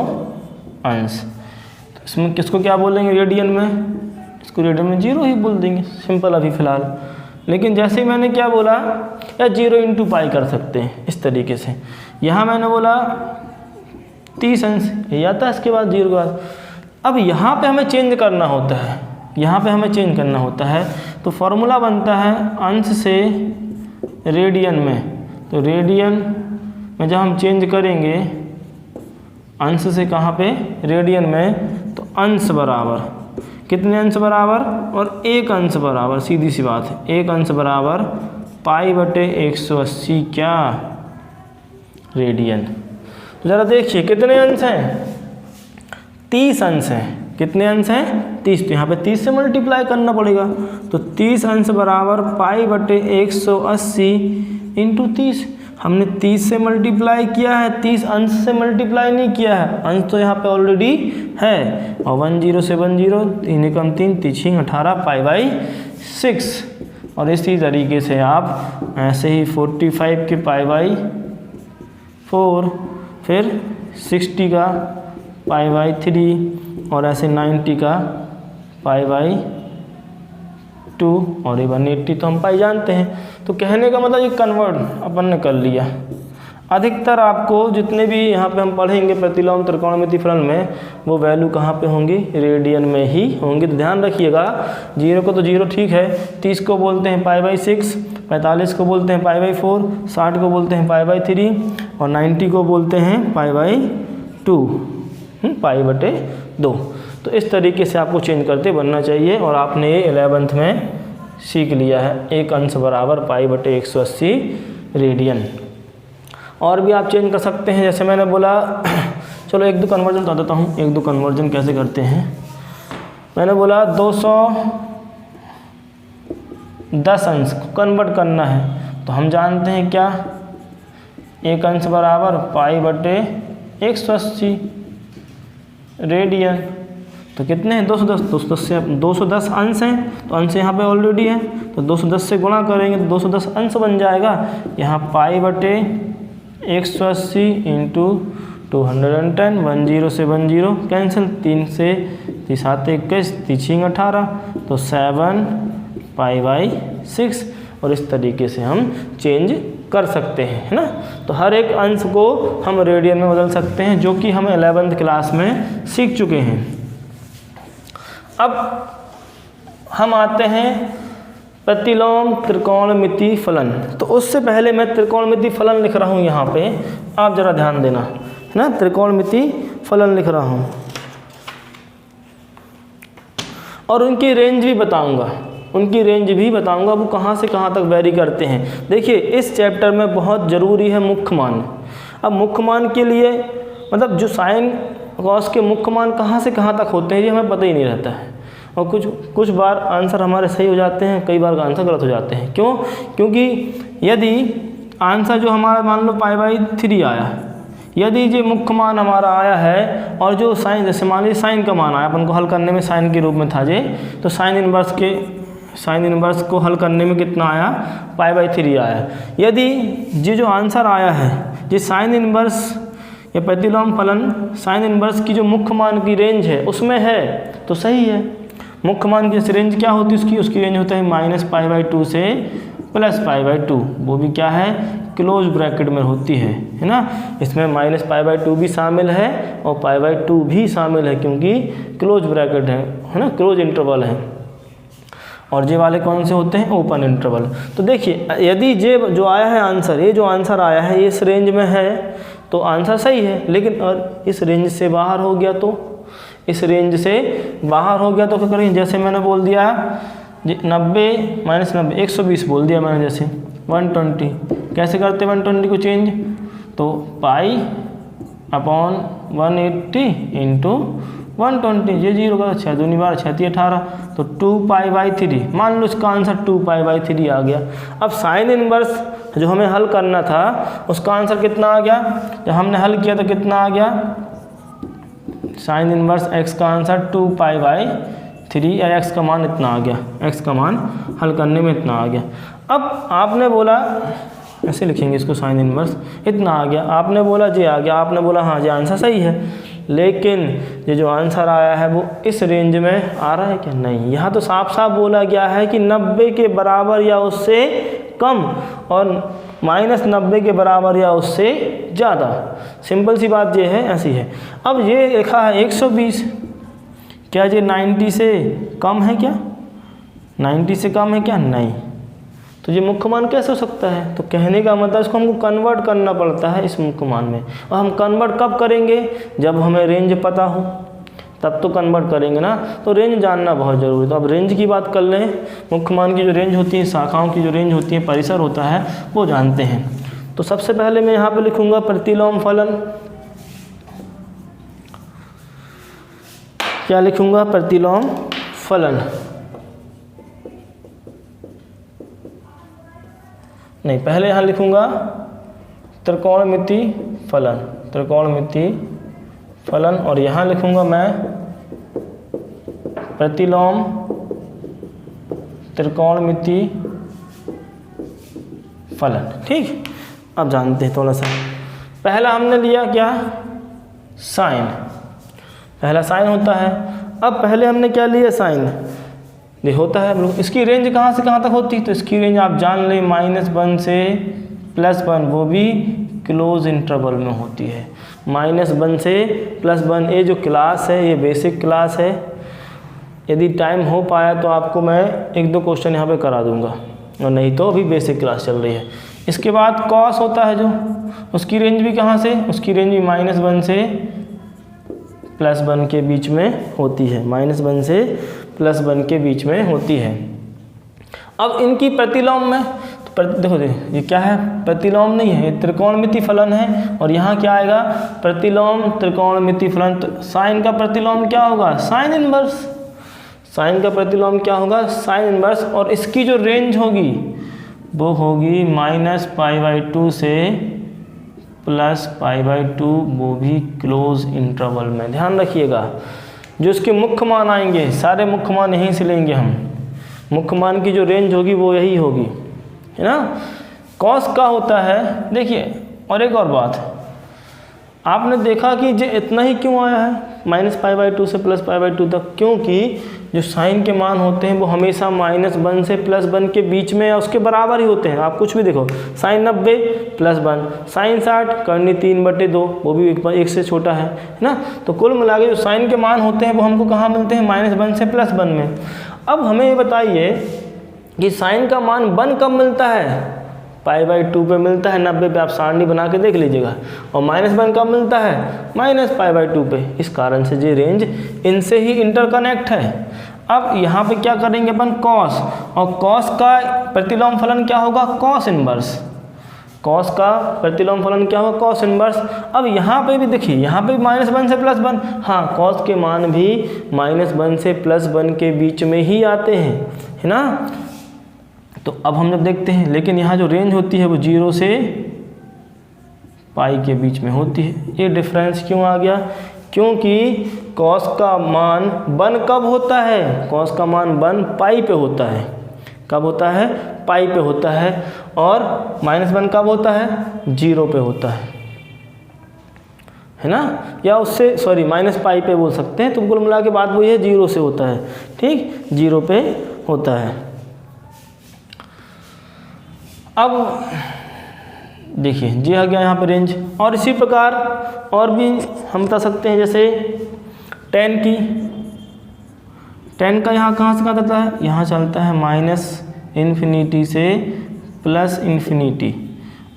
अंश। तो इसमें किसको क्या बोलेंगे, रेडियन में, इसको रेडियन में 0 ही बोल देंगे, सिंपल अभी फ़िलहाल। लेकिन जैसे ही मैंने क्या बोला, या 0 × π कर सकते हैं इस तरीके से। यहाँ मैंने बोला 30 अंश, ये आता है इसके बाद 0 के बाद। अब यहाँ पे हमें चेंज करना होता है, यहाँ पे हमें चेंज करना होता है, तो फॉर्मूला बनता है अंश से रेडियन में। तो रेडियन में जब हम चेंज करेंगे अंश से कहाँ पे, रेडियन में, तो अंश बराबर कितने अंश बराबर, और 1 अंश बराबर, सीधी सी बात है, 1 अंश बराबर π/180 क्या, रेडियन। तो ज़रा देखिए कितने अंश हैं, 30 अंश हैं। कितने अंश हैं, 30। तो यहाँ पे 30 से मल्टीप्लाई करना पड़ेगा, तो 30 अंश बराबर π/180 × 30। हमने 30 से मल्टीप्लाई किया है, 30 अंश से मल्टीप्लाई नहीं किया है, अंश तो यहाँ पे ऑलरेडी है। और 1 0 से 1 0, 3 × 3 = 18 π/6, और इसी तरीके से आप ऐसे ही 45 के π/4, फिर 60 का π/3 और ऐसे 90 का π/2 और ये 180 तो हम पाई जानते हैं। तो कहने का मतलब ये कन्वर्ट अपन ने कर लिया। अधिकतर आपको जितने भी यहाँ पे हम पढ़ेंगे प्रतिलोम त्रिकोणमिति फलन में, वो वैल्यू कहाँ पे होंगी, रेडियन में ही होंगी। तो ध्यान रखिएगा, 0 को तो 0 ठीक है, 30 को बोलते हैं π/6, 45 को बोलते हैं π/4, 60 को बोलते हैं π/3 और 90 को बोलते हैं π/2, π/2। तो इस तरीके से आपको चेंज करते बनना चाहिए। और आपने ये 11th में सीख लिया है, एक अंश बराबर π/180 रेडियन। और भी आप चेंज कर सकते हैं, जैसे मैंने बोला। चलो एक दो कन्वर्जन बता देता हूँ, एक दो कन्वर्जन कैसे करते हैं। मैंने बोला 210 अंश को कन्वर्ट करना है, तो हम जानते हैं क्या, एक अंश बराबर π/180 रेडियन। तो कितने हैं, 210। 210 अंश हैं, तो अंश यहाँ पे ऑलरेडी है, तो 210 से गुणा करेंगे तो 210 अंश बन जाएगा। यहाँ π/180 इंटू 210, 10 से 10 कैंसिल, 3 से 3 21, 3 18, तो 7 π/6। और इस तरीके से हम चेंज कर सकते हैं, है ना। तो हर एक अंश को हम रेडियन में बदल सकते हैं, जो कि हम 11th क्लास में सीख चुके हैं। अब हम आते हैं प्रतिलोम त्रिकोणमिति फलन। तो उससे पहले मैं त्रिकोणमिति फलन लिख रहा हूँ यहाँ पे, आप जरा ध्यान देना, है ना। त्रिकोणमिति फलन लिख रहा हूँ और उनकी रेंज भी बताऊँगा, वो कहाँ से कहाँ तक वैरी करते हैं। देखिए इस चैप्टर में बहुत ज़रूरी है मुख्य मान। अब मुख्य मान के लिए मतलब जो साइन कॉस के मुख्य मान कहाँ से कहाँ तक होते हैं ये हमें पता ही नहीं रहता है। और कुछ बार आंसर हमारे सही हो जाते हैं, कई बार आंसर गलत हो जाते हैं। क्यों? क्योंकि यदि आंसर जो हमारा मान लो π/3 आया, यदि जो मुख्य मान हमारा आया है और जो साइन, जैसे मान लीजिए साइन का मान आया, अपन को हल करने में साइन के रूप में था जे, तो साइन इनवर्स को हल करने में कितना आया, π/3 आया। यदि ये जो आंसर आया है, ये साइन इनवर्स या प्रतिलोम फलन साइन इनवर्स की जो मुख्य मान की रेंज है उसमें है, तो सही है। मुख्य मान की रेंज क्या होती है उसकी रेंज होता है -π/2 से +π/2, वो भी क्या है, क्लोज ब्रैकेट में होती है ना। इसमें -π/2 भी शामिल है और π/2 भी शामिल है, क्योंकि क्लोज ब्रैकेट है ना, क्लोज इंटरवल है। और ये वाले कौन से होते हैं, ओपन इंटरवल। तो देखिए यदि ये जो आया है आंसर, ये जो आंसर आया है इस रेंज में है तो आंसर सही है, लेकिन और इस रेंज से बाहर हो गया तो, इस रेंज से बाहर हो गया तो क्या करेंगे, जैसे मैंने बोल दिया 90 - 90 120 बोल दिया मैंने, जैसे 120 कैसे करते 120 को चेंज, तो π/180 इंटू 120, ये 0 का 6 दूनी बार 6 18, तो 2π/3, मान लो इसका आंसर 2π/3 आ गया। अब साइन इनवर्स जो हमें हल करना था उसका आंसर कितना आ गया, जब हमने हल किया तो कितना आ गया, साइन इनवर्स x का आंसर 2π/3, या x का मान इतना आ गया, x का मान हल करने में इतना आ गया। अब आपने बोला, ऐसे लिखेंगे इसको, साइन इनवर्स इतना आ गया, आपने बोला जे आ गया, आपने बोला हाँ ये आंसर सही है, लेकिन ये जो आंसर आया है वो इस रेंज में आ रहा है क्या, नहीं। यहाँ तो साफ साफ बोला गया है कि 90 के बराबर या उससे कम और -90 के बराबर या उससे ज़्यादा। सिंपल सी बात ये है, ऐसी है। अब ये लिखा है 120, क्या ये 90 से कम है क्या, 90 से कम है क्या, नहीं। तो ये मुख्य मान कैसे हो सकता है, तो कहने का मतलब इसको हमको कन्वर्ट करना पड़ता है इस मुख्य मान में। और हम कन्वर्ट कब करेंगे, जब हमें रेंज पता हो, तब तो कन्वर्ट करेंगे ना। तो रेंज जानना बहुत ज़रूरी है। तो अब रेंज की बात कर लें, मुख्य मान की जो रेंज होती है, शाखाओं की जो रेंज होती है, परिसर होता है, वो जानते हैं। तो सबसे पहले मैं यहाँ पे लिखूँगा प्रतिलोम फलन। क्या लिखूँगा, प्रतिलोम फलन, नहीं पहले यहाँ लिखूँगा त्रिकोणमिति फलन, त्रिकोणमिति फलन, और यहाँ लिखूँगा मैं प्रतिलोम त्रिकोणमिति फलन। ठीक, अब जानते हैं थोड़ा सा। पहला हमने लिया क्या, साइन, पहला साइन होता है। अब पहले हमने क्या लिया, साइन, ये होता है। इसकी रेंज कहाँ से कहाँ तक होती है, तो इसकी रेंज आप जान लें -1 से +1, वो भी क्लोज इंटरवल में होती है। -1 से +1, ये जो क्लास है ये बेसिक क्लास है। यदि टाइम हो पाया तो आपको मैं 1-2 क्वेश्चन यहाँ पे करा दूंगा, और नहीं तो अभी बेसिक क्लास चल रही है। इसके बाद कॉस होता है जो, उसकी रेंज भी कहाँ से, उसकी रेंज भी -1 से +1 के बीच में होती है, -1 से +1 के बीच में होती है। अब इनकी प्रतिलोम में तो देखो ये क्या है, प्रतिलोम नहीं है, ये त्रिकोणमिति फलन है। और यहाँ क्या आएगा, प्रतिलोम त्रिकोणमिति फलन। तो साइन का प्रतिलोम क्या होगा, साइन इनवर्स। साइन का प्रतिलोम क्या होगा, साइन इनवर्स। और इसकी जो रेंज होगी वो होगी -π/2 से +π/2, वो भी क्लोज इंटरवल में। ध्यान रखिएगा, जो इसके मुख्य मान आएंगे, सारे मुख्य मान यहीं से लेंगे हम। मुख्य मान की जो रेंज होगी वो यही होगी, है ना। कॉस का होता है, देखिए, और एक और बात, आपने देखा कि ये इतना ही क्यों आया है -π/2 से +π/2 तक, क्योंकि जो साइन के मान होते हैं वो हमेशा -1 से +1 के बीच में या उसके बराबर ही होते हैं। आप कुछ भी देखो, साइन 90 +1, साइन 60 करनी 3/2, वो भी 1 से छोटा है ना। तो कुल मिला के जो साइन के मान होते हैं वो हमको कहाँ मिलते हैं, -1 से +1 में। अब हमें ये बताइए कि साइन का मान 1 कब मिलता है, π/2 पे मिलता है, 90 पे आप सारणी बना के देख लीजिएगा। और -1 कब मिलता है, -π/2 पे। इस कारण से ये रेंज इनसे ही इंटरकनेक्ट है। अब यहाँ पे क्या करेंगे अपन, कॉस, और कॉस का प्रतिलोम फलन क्या होगा, कॉस इनवर्स। कॉस का प्रतिलोम फलन क्या होगा, कॉस इनवर्स। अब यहाँ पे भी देखिए, यहाँ पे -1 से +1, हाँ, कॉस के मान भी -1 से +1 के बीच में ही आते हैं, है ना। तो अब हम जब देखते हैं, लेकिन यहाँ जो रेंज होती है वो 0 से π के बीच में होती है। ये डिफरेंस क्यों आ गया, क्योंकि कॉस का मान 1 कब होता है, कॉस का मान 1 π पे होता है। कब होता है, π पे होता है। और -1 कब होता है, 0 पे होता है ना, या उससे सॉरी -π पे बोल सकते हैं। तो कुल मिला के बात वही है, 0 से होता है। ठीक, 0 पे होता है। अब देखिए, जी आ गया यहाँ पे रेंज। और इसी प्रकार और भी हम बता सकते हैं, जैसे tan की, tan का यहाँ कहाँ से कहाँ चलता है, यहाँ चलता है -∞ से +∞।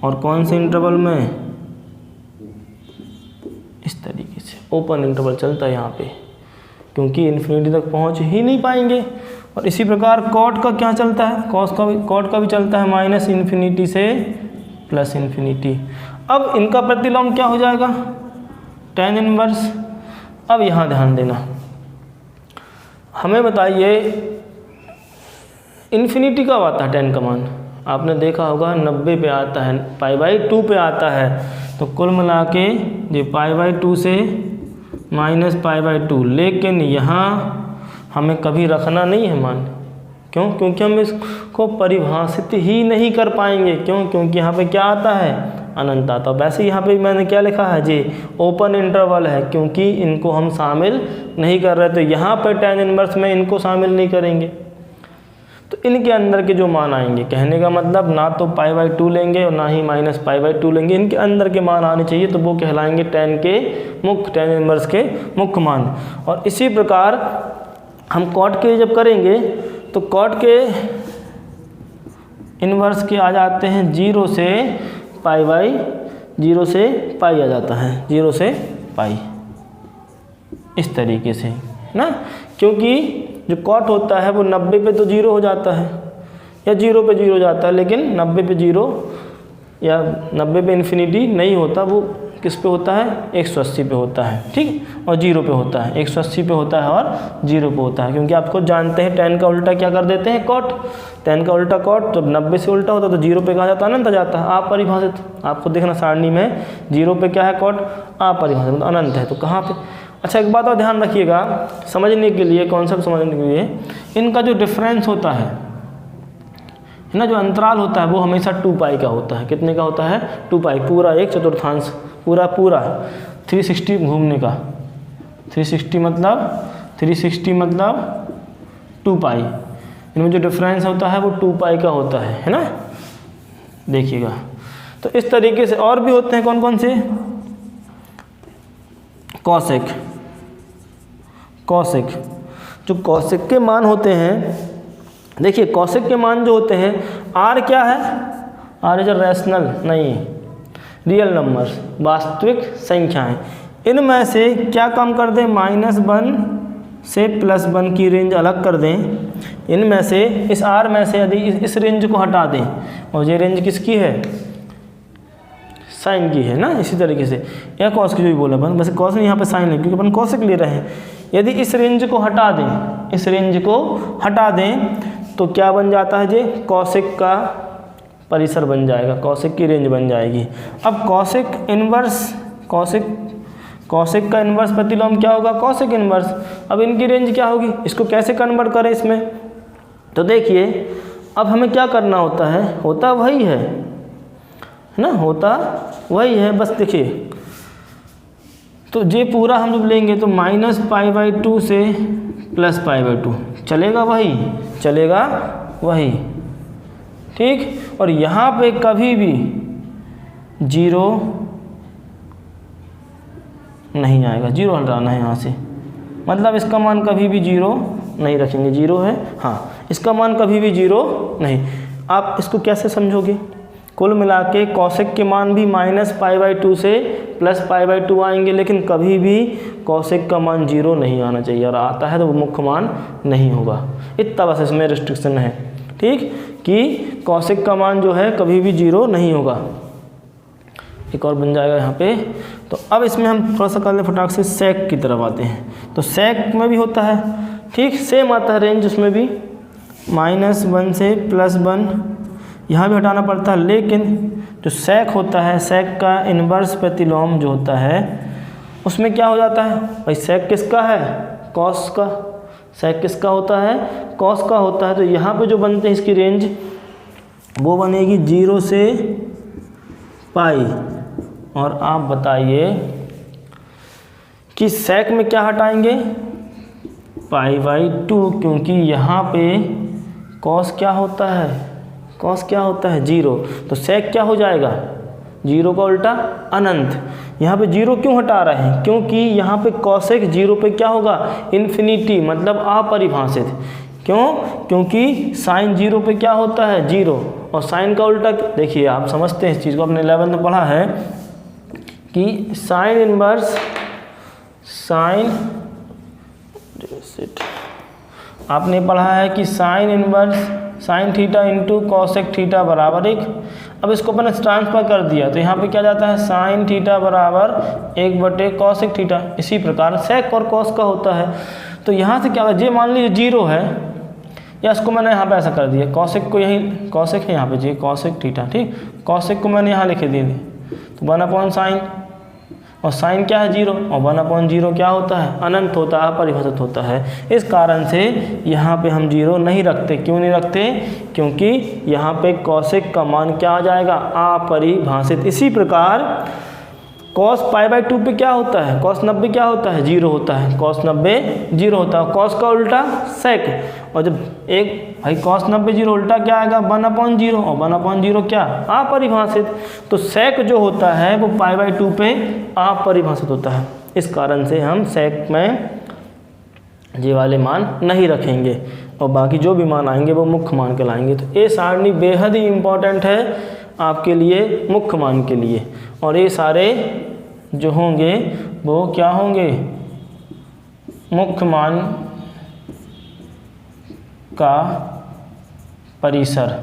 और कौन से इंटरवल में, इस तरीके से ओपन इंटरवल चलता है यहाँ पे, क्योंकि इन्फिनिटी तक पहुँच ही नहीं पाएंगे। और इसी प्रकार कॉट का क्या चलता है, कॉट का भी चलता है -∞ से +∞। अब इनका प्रतिलोम क्या हो जाएगा, tan इनवर्स। अब यहाँ ध्यान देना, हमें बताइए इन्फिनिटी कब आता है tan का मान, आपने देखा होगा 90 पे आता है, π/2 पे आता है। तो कुल मिला के ये π/2 से -π/2, लेकिन यहाँ हमें कभी रखना नहीं है मान। क्यों, क्योंकि हम इसको परिभाषित ही नहीं कर पाएंगे। क्यों, क्योंकि यहाँ पे क्या आता है, अनंत आता है। वैसे यहाँ पे मैंने क्या लिखा है जी, ओपन इंटरवल है, क्योंकि इनको हम शामिल नहीं कर रहे। तो यहाँ पे tan इनवर्स में इनको शामिल नहीं करेंगे। तो इनके अंदर के जो मान आएंगे, कहने का मतलब ना तो π/2 लेंगे और ना ही -π/2 लेंगे, इनके अंदर के मान आने चाहिए। तो वो कहलाएंगे tan इनवर्स के मुख्य मान। और इसी प्रकार हम कॉट के जब करेंगे तो कॉट के इनवर्स के आ जाते हैं 0 से π/0 से π आ जाता है, 0 से π, इस तरीके से ना। क्योंकि जो कॉट होता है वो 90 पे तो 0 हो जाता है, या 0 पे 0 जाता है, लेकिन 90 पे 0 या 90 पे इन्फिनिटी नहीं होता। वो किस पे होता है, 180 पे होता है। ठीक, और 0 पे होता है, 180 पे होता है और 0 पे होता है। क्योंकि आपको जानते हैं tan का उल्टा क्या कर देते हैं, कॉट। tan का उल्टा कॉट, जब 90 से उल्टा होता है तो 0 पे कहा जाता है, अनंत आ जाता है। अपरिभाषित, आपको देखना सारणी में 0 पे क्या है, कॉट अपरिभाषित, मतलब अनंत है। तो कहाँ पे, अच्छा एक बात और ध्यान रखिएगा, समझने के लिए, कॉन्सेप्ट समझने के लिए, इनका जो डिफरेंस होता है, है ना, जो अंतराल होता है वो हमेशा 2 पाई का होता है। कितने का होता है? 2 पाई, पूरा 1/4 पूरा 360 घूमने का। 360 मतलब 2 पाई, इनमें जो डिफरेंस होता है वो 2 पाई का होता है ना। देखिएगा, तो इस तरीके से और भी होते हैं। कौन कौन से? कॉसेक। जो कॉसेक के मान होते हैं, देखिए कॉसेक के मान जो होते हैं, आर क्या है? आर इज अ रैशनल, नहीं, रियल नंबर्स, वास्तविक संख्याएं। इनमें से क्या कम कर दें? -1 से +1 की रेंज अलग कर दें। इनमें से, इस आर में से यदि इस रेंज को हटा दें, और ये रेंज किसकी है? साइन की है ना। इसी तरीके से या कॉस की जो भी बोला अपन, वैसे कॉस नहीं, यहाँ पे साइन है क्योंकि अपन कॉसेक ले रहे हैं। यदि इस रेंज को हटा दें, तो क्या बन जाता है? ये कॉसेक का परिसर बन जाएगा, कॉसेक की रेंज बन जाएगी। अब कॉसेक का इन्वर्स प्रतिलोम क्या होगा? Cosec inverse. अब इनकी रेंज क्या होगी? इसको कैसे कन्वर्ट करें इसमें? तो देखिए, अब हमें क्या करना होता है? होता वही है ना, होता वही है। बस देखिए, तो ये पूरा हम जब लेंगे तो -π/2 से +π/2 चलेगा वही, ठीक। और यहाँ पे कभी भी 0 नहीं आएगा, 0 हटाना है यहाँ से, मतलब इसका मान कभी भी 0 नहीं रखेंगे। 0 है, हाँ, इसका मान कभी भी 0 नहीं। आप इसको कैसे समझोगे? कुल मिला के कॉसेक के मान भी -π/2 से +π/2 आएंगे, लेकिन कभी भी कॉसेक का मान 0 नहीं आना चाहिए, और आता है तो वो मुख्य मान नहीं होगा। इतना बस इसमें रिस्ट्रिक्शन है, ठीक, कि कॉसेक का मान जो है कभी भी 0 नहीं होगा। एक और बन जाएगा यहाँ पे। तो अब इसमें हम थोड़ा सा कर लें फटाक से, सेक की तरफ आते हैं। तो सेक में भी होता है, ठीक, सेम आता है रेंज, उसमें भी -1 से +1, यहाँ भी हटाना पड़ता है। लेकिन जो सेक होता है, सेक का इन्वर्स प्रतिलोम जो होता है, उसमें क्या हो जाता है? भाई सेक किसका है? कॉस का। सेक किसका होता है? कॉस का होता है। तो यहाँ पे जो बनते हैं इसकी रेंज, वो बनेगी 0 से पाई। और आप बताइए कि सेक में क्या हटाएंगे? π/2, क्योंकि यहाँ पे कॉस क्या होता है? 0। तो सेक क्या हो जाएगा? 0 का उल्टा अनंत। यहाँ पे 0 क्यों हटा रहे हैं? क्योंकि यहाँ पे कॉसेक 0 पे क्या होगा? इन्फिनिटी, मतलब अपरिभाषित। क्यों? क्योंकि साइन 0 पे क्या होता है? 0। और साइन का उल्टा, देखिए आप समझते हैं इस चीज़ को, अपने 11th में पढ़ा है कि साइन इनवर्स, आपने पढ़ा है कि sine inverse sine theta into cosec theta बराबर 1। अब इसको मैंने ट्रांसफर कर दिया, तो यहाँ पे क्या जाता है? साइन थीटा बराबर 1/कॉसेक थीटा। इसी प्रकार सेक और कॉस का होता है। तो यहाँ से क्या होगा? ये मान लीजिए 0 है, या इसको मैंने यहाँ पे ऐसा कर दिया, कॉसेक को यहीं, कॉसेक है यहाँ पे जी, कॉसेक थीटा, ठीक, कॉसेक को मैंने यहाँ लिखे दिए, तो 1/साइन, और साइन क्या है? 0, और 1/0 क्या होता है? अनंत होता है, अपरिभाषित होता है। इस कारण से यहाँ पे हम 0 नहीं रखते। क्यों नहीं रखते? क्योंकि यहाँ पे कॉसेक का मान क्या आ जाएगा? अपरिभाषित। इसी प्रकार कॉस π/2 पे क्या होता है? cos 90 क्या होता है? 0 होता है। cos 90 0 होता है। cos का उल्टा सेक, और जब भाई cos 90 0 उल्टा क्या आएगा? 1/0, और 1/0 क्या? अपरिभाषित। तो सेक जो होता है वो π/2 पे अपरिभाषित होता है। इस कारण से हम सेक में ये वाले मान नहीं रखेंगे, और बाकी जो भी मान आएंगे वो मुख्य मान कहलाएंगे। तो ये सारणी बेहद ही इम्पोर्टेंट है आपके लिए, मुख्य मान के लिए। और ये सारे जो होंगे वो क्या होंगे? मुख्य मान का परिसर,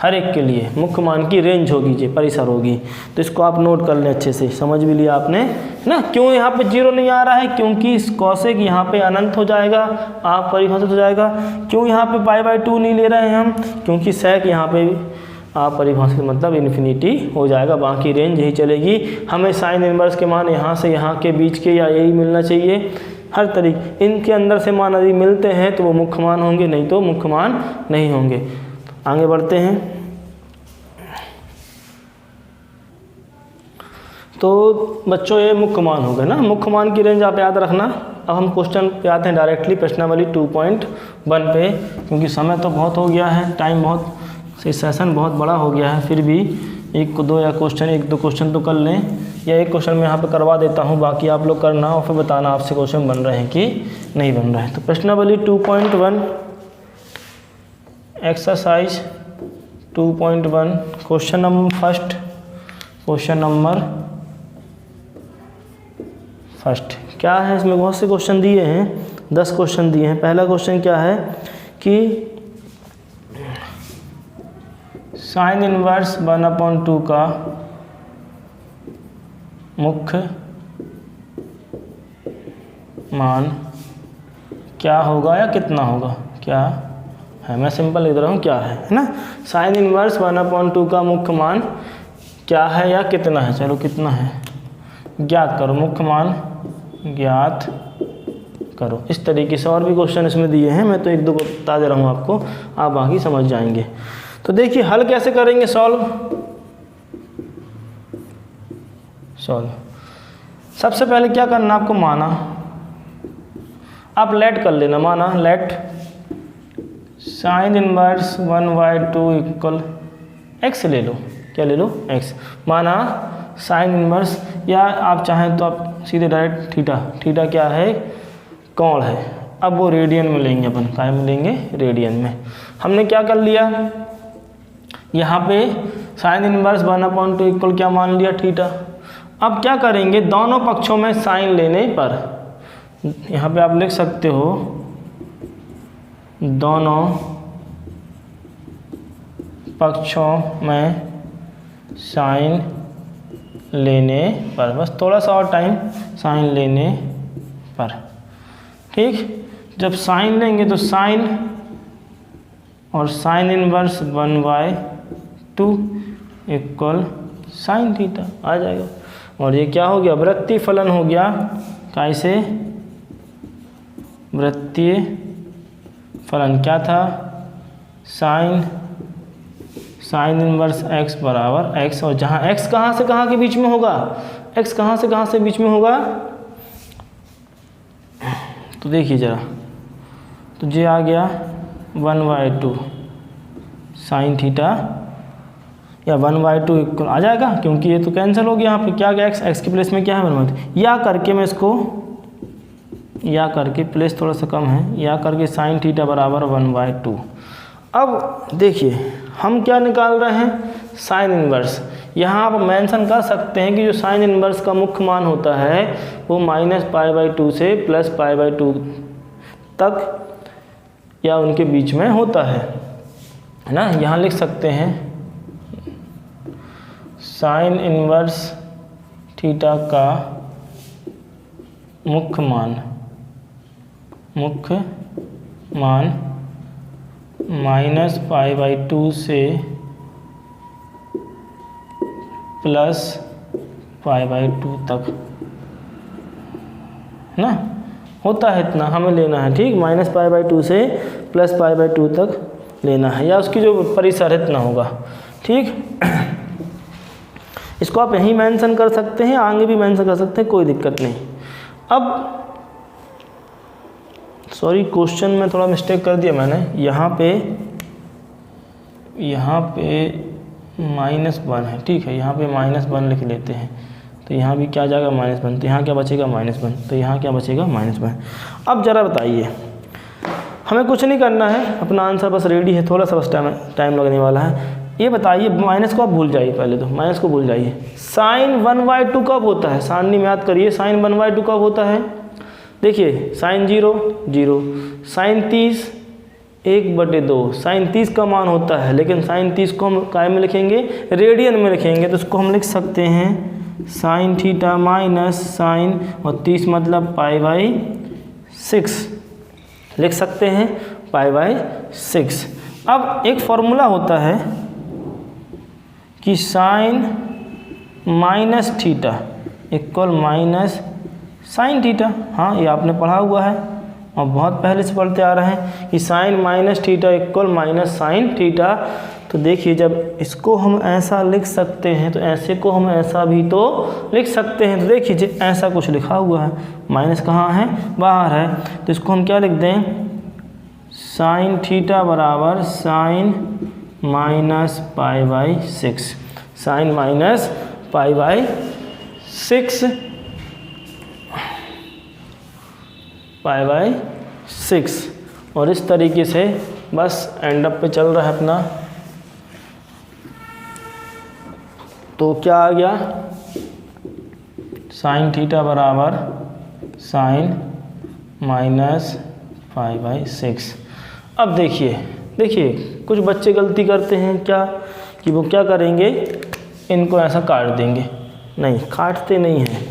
हर एक के लिए मुख्य मान की रेंज होगी, जी परिसर होगी। तो इसको आप नोट कर लें, अच्छे से समझ भी लिया आपने ना। क्यों यहाँ पे 0 नहीं आ रहा है? क्योंकि कॉसेक यहाँ पे अनंत हो जाएगा, अपरिभाषित हो जाएगा। क्यों यहाँ पे π/2 नहीं ले रहे हैं हम? क्योंकि सेक यहाँ पे अपरिभाषित, मतलब इन्फिनिटी हो जाएगा। बाकी रेंज यही चलेगी। हमें साइन इनवर्स के मान यहाँ से यहाँ के बीच के या यही मिलना चाहिए। हर तरीके इनके अंदर से मान यदि मिलते हैं तो वो मुख्य मान होंगे, नहीं तो मुख्य मान नहीं होंगे। आगे बढ़ते हैं। तो बच्चों ये मुख्य मान हो गए ना, मुख्य मान की रेंज आप याद रखना। अब हम क्वेश्चन पे आते हैं डायरेक्टली, प्रश्नावली 2.1 पे, क्योंकि समय तो बहुत हो गया है, टाइम बहुत, सेशन बहुत बड़ा हो गया है। फिर भी एक दो क्वेश्चन तो कर लें, या एक क्वेश्चन मैं यहाँ पे करवा देता हूँ, बाकी आप लोग करना और फिर बताना आपसे क्वेश्चन बन रहे हैं कि नहीं बन रहे हैं। तो प्रश्नावली 2.1 एक्सरसाइज 2.1 क्वेश्चन नंबर फर्स्ट क्या है, इसमें बहुत से क्वेश्चन दिए हैं, 10 क्वेश्चन दिए हैं। पहला क्वेश्चन क्या है कि साइन इनवर्स 1/2 का मुख्य मान क्या होगा या कितना होगा, क्या है, मैं सिंपल लिख रहा हूँ क्या है ना। साइन इनवर्स 1/2 का मुख्य मान क्या है या कितना है, चलो कितना है ज्ञात करो, मुख्य मान ज्ञात करो। इस तरीके से और भी क्वेश्चन इसमें दिए हैं, मैं तो एक दो बता दे रहा हूँ आपको, आप बाकी समझ जाएंगे। तो देखिए हल कैसे करेंगे, सॉल्व। सबसे पहले क्या करना आपको, माना, आप लेट कर लेना, माना late sign inverse 1/2 equal x ले लो, क्या ले लो, एक्स। माना साइन इनवर्स, या आप चाहें तो आप सीधे डायरेक्ट थीटा क्या है, कोण है। अब वो रेडियन में लेंगे अपन, काय में लेंगे, रेडियन में। हमने क्या कर लिया, यहाँ पे साइन इनवर्स 1/2 इक्वल क्या मान लिया, थीटा। अब क्या करेंगे, दोनों पक्षों में साइन लेने पर, यहाँ पे आप लिख सकते हो दोनों पक्षों में साइन लेने पर, बस थोड़ा सा और टाइम, साइन लेने पर, ठीक। जब साइन लेंगे तो साइन और sine inverse 1/2 equal sine theta आ जाएगा। और ये क्या हो गया, वृत्तीय फलन हो गया, कैसे, वृत्तीय फलन क्या था, साइन इनवर्स x बराबर x, और जहाँ x कहाँ से कहाँ के बीच में होगा, x कहाँ से कहाँ से बीच में होगा, तो देखिए ज़रा, तो ये आ गया 1/2 साइन थीटा, या 1/2 इक्वल आ जाएगा, क्योंकि ये तो कैंसिल हो गया, यहाँ पे क्या गया, x के प्लेस में क्या है 1/2, या करके मैं इसको, या करके प्लेस थोड़ा सा कम है, या करके साइन थीटा बराबर 1/2। अब देखिए हम क्या निकाल रहे हैं, साइन इनवर्स। यहाँ आप मेंशन कर सकते हैं कि जो साइन इनवर्स का मुख्य मान होता है वो -π/2 से +π/2 तक या उनके बीच में होता है ना। यहाँ लिख सकते हैं साइन इनवर्स थीटा का मुख्य मान -π/2 से +π/2 तक ना होता है, इतना हमें लेना है, ठीक। -π/2 से +π/2 तक लेना है, या उसकी जो परिसर इतना होगा, ठीक। इसको आप यहीं मेंशन कर सकते हैं, आगे भी मेंशन कर सकते हैं, कोई दिक्कत नहीं। अब सॉरी, क्वेश्चन में थोड़ा मिस्टेक कर दिया मैंने, यहाँ पे -1 है, ठीक है, यहाँ पे -1 लिख लेते हैं, तो यहाँ भी क्या जाएगा -1, तो यहाँ क्या बचेगा -1, तो यहाँ क्या बचेगा -1। अब ज़रा बताइए, हमें कुछ नहीं करना है, अपना आंसर बस रेडी है, थोड़ा सा बस टाइम लगने वाला है। ये बताइए, माइनस को आप भूल जाइए, पहले तो माइनस को भूल जाइए। साइन 1/2 कब होता है, सारणी में याद करिए, साइन 1/2 कब होता है, देखिए साइन 0 साइन 30 1/2, साइन 30 का मान होता है, लेकिन साइन 30 को हम काय में लिखेंगे, रेडियन में लिखेंगे, तो उसको हम लिख सकते हैं साइन थीटा माइनस साइन, और 30 मतलब π/6 लिख सकते हैं, π/6। अब एक फॉर्मूला होता है कि sine minus theta equal minus sine theta, हाँ ये आपने पढ़ा हुआ है, और बहुत पहले से पढ़ते आ रहे हैं कि sine minus theta equal minus sine theta. तो देखिए जब इसको हम ऐसा लिख सकते हैं तो ऐसे को हम ऐसा भी तो लिख सकते हैं। तो देखिए ऐसा कुछ लिखा हुआ है, माइनस कहाँ है, बाहर है, तो इसको हम क्या लिख दें, साइन थीटा बराबर sine minus pi by 6, sine minus pi by 6 pi by 6। और इस तरीके से बस एंड अप पे चल रहा है अपना। तो क्या आ गया, साइन थीटा बराबर साइन माइनस पाई बाई 6। अब देखिए कुछ बच्चे गलती करते हैं क्या कि वो क्या करेंगे, इनको ऐसा काट देंगे। नहीं, काटते नहीं हैं।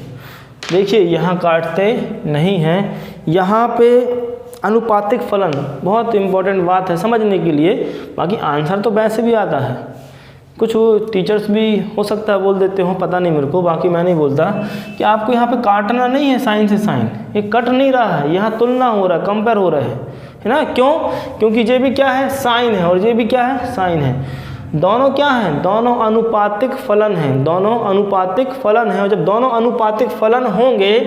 देखिए यहाँ काटते नहीं हैं, यहाँ पे अनुपातिक फलन बहुत इम्पोर्टेंट बात है समझने के लिए। बाकी आंसर तो वैसे भी आता है, कुछ वो टीचर्स भी हो सकता है बोल देते हो, पता नहीं मेरे को, बाकी मैं नहीं बोलता कि आपको यहाँ पे काटना नहीं है साइन से साइन, ये कट नहीं रहा है, यहाँ तुलना हो रहा है, कंपेयर हो रहा है ना। क्यों? क्योंकि ये भी क्या है, साइन है, और ये भी क्या है, साइन है। दोनों क्या हैं, दोनों अनुपातिक फलन हैं, दोनों अनुपातिक फलन हैं। और जब दोनों अनुपातिक फलन होंगे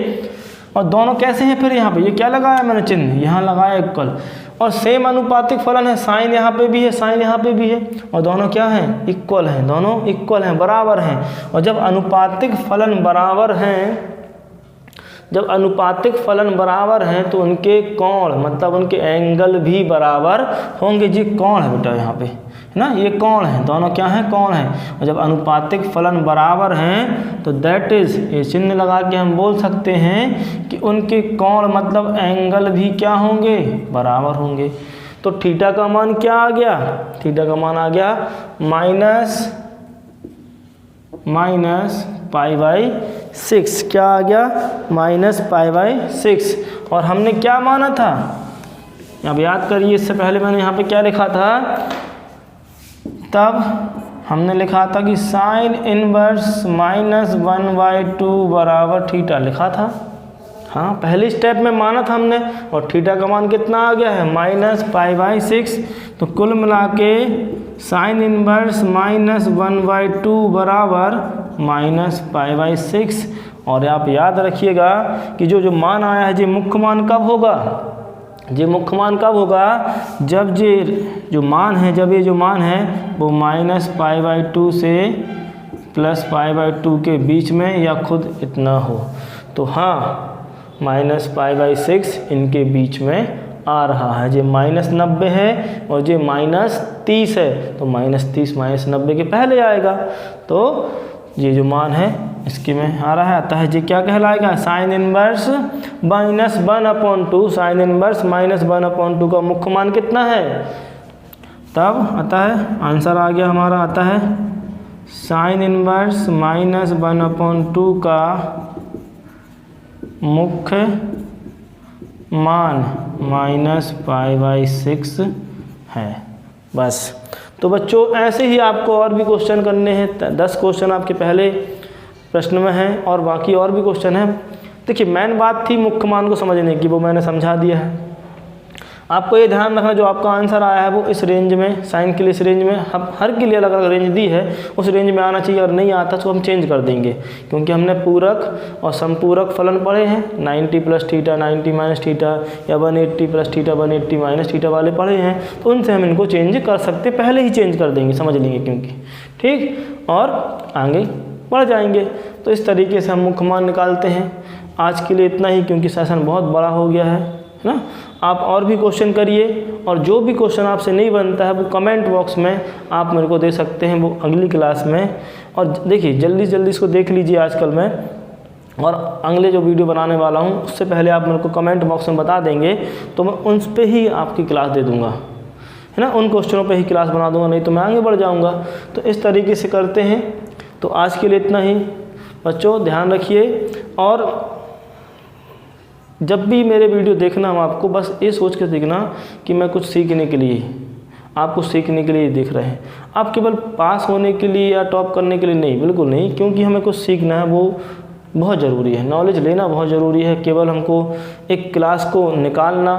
और दोनों कैसे हैं, फिर यहाँ पे ये क्या लगाया मैंने चिन्ह, यहाँ लगाया इक्वल, और सेम अनुपातिक फलन है, साइन यहाँ पे भी है, साइन यहाँ पे भी है, और दोनों क्या हैं, इक्वल हैं, दोनों इक्वल हैं, बराबर हैं। और जब अनुपातिक फलन बराबर हैं, जब अनुपातिक फलन बराबर हैं तो उनके कोण मतलब उनके एंगल भी बराबर होंगे। जी कोण है बेटा यहाँ पे, है ना, ये कोण है, दोनों क्या हैं, कोण हैं। और जब अनुपातिक फलन बराबर हैं तो दैट इज़, ये चिन्ह लगा के हम बोल सकते हैं कि उनके कोण मतलब एंगल भी क्या होंगे, बराबर होंगे। तो थीटा का मान क्या आ गया, थीटा का मान आ गया माइनस पाई बाई 6। क्या आ गया, माइनस पाई बाई 6। और हमने क्या माना था, अब याद करिए, इससे पहले मैंने यहाँ पे क्या लिखा था, तब हमने लिखा था कि साइन इनवर्स माइनस 1/2 बराबर थीटा लिखा था। हाँ, पहले स्टेप में माना था हमने, और थीटा का मान कितना आ गया है, माइनस पाई बाई 6। तो कुल मिला के साइन इनवर्स माइनस 1/2 बराबर माइनस पाई बाई 6। और आप याद रखिएगा कि जो मान आया है, ये मुख्य मान कब होगा, ये मुख्य मान कब होगा, जब ये जो मान है, जब ये जो मान है वो माइनस पाई बाई 2 से प्लस पाई बाई 2 के बीच में या खुद इतना हो। तो हाँ, माइनस पाई बाई 6 इनके बीच में आ रहा है। ये -90 है और ये -30 है, तो -30 -90 के पहले आएगा। तो ये जो मान है इसके में आ रहा है, अतः ये क्या कहलाएगा, साइन इनवर्स -1/2, साइन इनवर्स -1/2 का मुख्य मान कितना है, तब अतः आंसर आ गया हमारा, अतः साइन इनवर्स -1/2 का मुख्य मान -पाई/6 है। बस। तो बच्चों ऐसे ही आपको और भी क्वेश्चन करने हैं। 10 क्वेश्चन आपके पहले प्रश्न में हैं और बाकी और भी क्वेश्चन हैं। देखिए मेन बात थी मुख्य मान को समझने की, वो मैंने समझा दिया है। आपको ये ध्यान रखना जो आपका आंसर आया है वो इस रेंज में, साइन के लिए इस रेंज में, हम हर के लिए अलग अलग रेंज दी है, उस रेंज में आना चाहिए। अगर नहीं आता तो हम चेंज कर देंगे, क्योंकि हमने पूरक और समपूरक फलन पढ़े हैं, 90 प्लस थीटा 90 माइनस थीटा या 180 प्लस थीटा 180 माइनस थीटा वाले पढ़े हैं, तो उनसे हम इनको चेंज कर सकते, पहले ही चेंज कर देंगे, समझ लेंगे क्योंकि, ठीक, और आगे बढ़ जाएंगे। तो इस तरीके से हम मुख्य मान निकालते हैं। आज के लिए इतना ही, क्योंकि सेशन बहुत बड़ा हो गया है ना। आप और भी क्वेश्चन करिए, और जो भी क्वेश्चन आपसे नहीं बनता है वो कमेंट बॉक्स में आप मेरे को दे सकते हैं, वो अगली क्लास में। और देखिए जल्दी जल्दी इसको देख लीजिए आजकल में, और अगले जो वीडियो बनाने वाला हूँ उससे पहले आप मेरे को कमेंट बॉक्स में बता देंगे, तो मैं उन पे ही आपकी क्लास दे दूँगा, है ना, उन क्वेश्चनों पे ही क्लास बना दूँगा, नहीं तो मैं आगे बढ़ जाऊँगा। तो इस तरीके से करते हैं। तो आज के लिए इतना ही बच्चों, ध्यान रखिए। और जब भी मेरे वीडियो देखना हो आपको बस ये सोच के देखना कि मैं कुछ सीखने के लिए, आप कुछ सीखने के लिए देख रहे हैं। आप केवल पास होने के लिए या टॉप करने के लिए नहीं, बिल्कुल नहीं, क्योंकि हमें कुछ सीखना है, वो बहुत ज़रूरी है, नॉलेज लेना बहुत ज़रूरी है। केवल हमको एक क्लास को निकालना,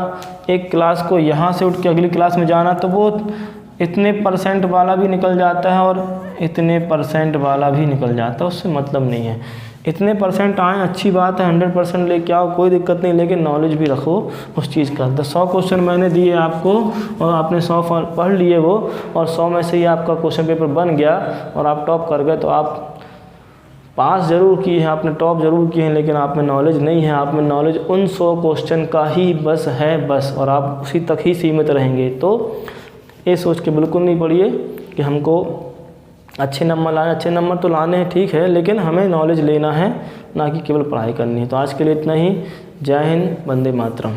एक क्लास को यहाँ से उठ के अगली क्लास में जाना, तो वो इतने परसेंट वाला भी निकल जाता है और इतने परसेंट वाला भी निकल जाता है, उससे मतलब नहीं है। इतने परसेंट आए अच्छी बात है, 100% लेके आओ, कोई दिक्कत नहीं, लेकिन नॉलेज भी रखो उस चीज़ का। तो 100 क्वेश्चन मैंने दिए आपको और आपने 100 पढ़ लिए वो, और 100 में से ही आपका क्वेश्चन पेपर बन गया और आप टॉप कर गए, तो आप पास ज़रूर किए हैं, आपने टॉप ज़रूर किए हैं, लेकिन आप में नॉलेज नहीं है। आप में नॉलेज उन 100 क्वेश्चन का ही बस है, बस, और आप उसी तक ही सीमित रहेंगे। तो ये सोच के बिल्कुल नहीं पढ़िए कि हमको अच्छे नंबर लाने, अच्छे नंबर तो लाने हैं ठीक है, लेकिन हमें नॉलेज लेना है, ना कि केवल पढ़ाई करनी है। तो आज के लिए इतना ही। जय हिंद, वंदे मातरम।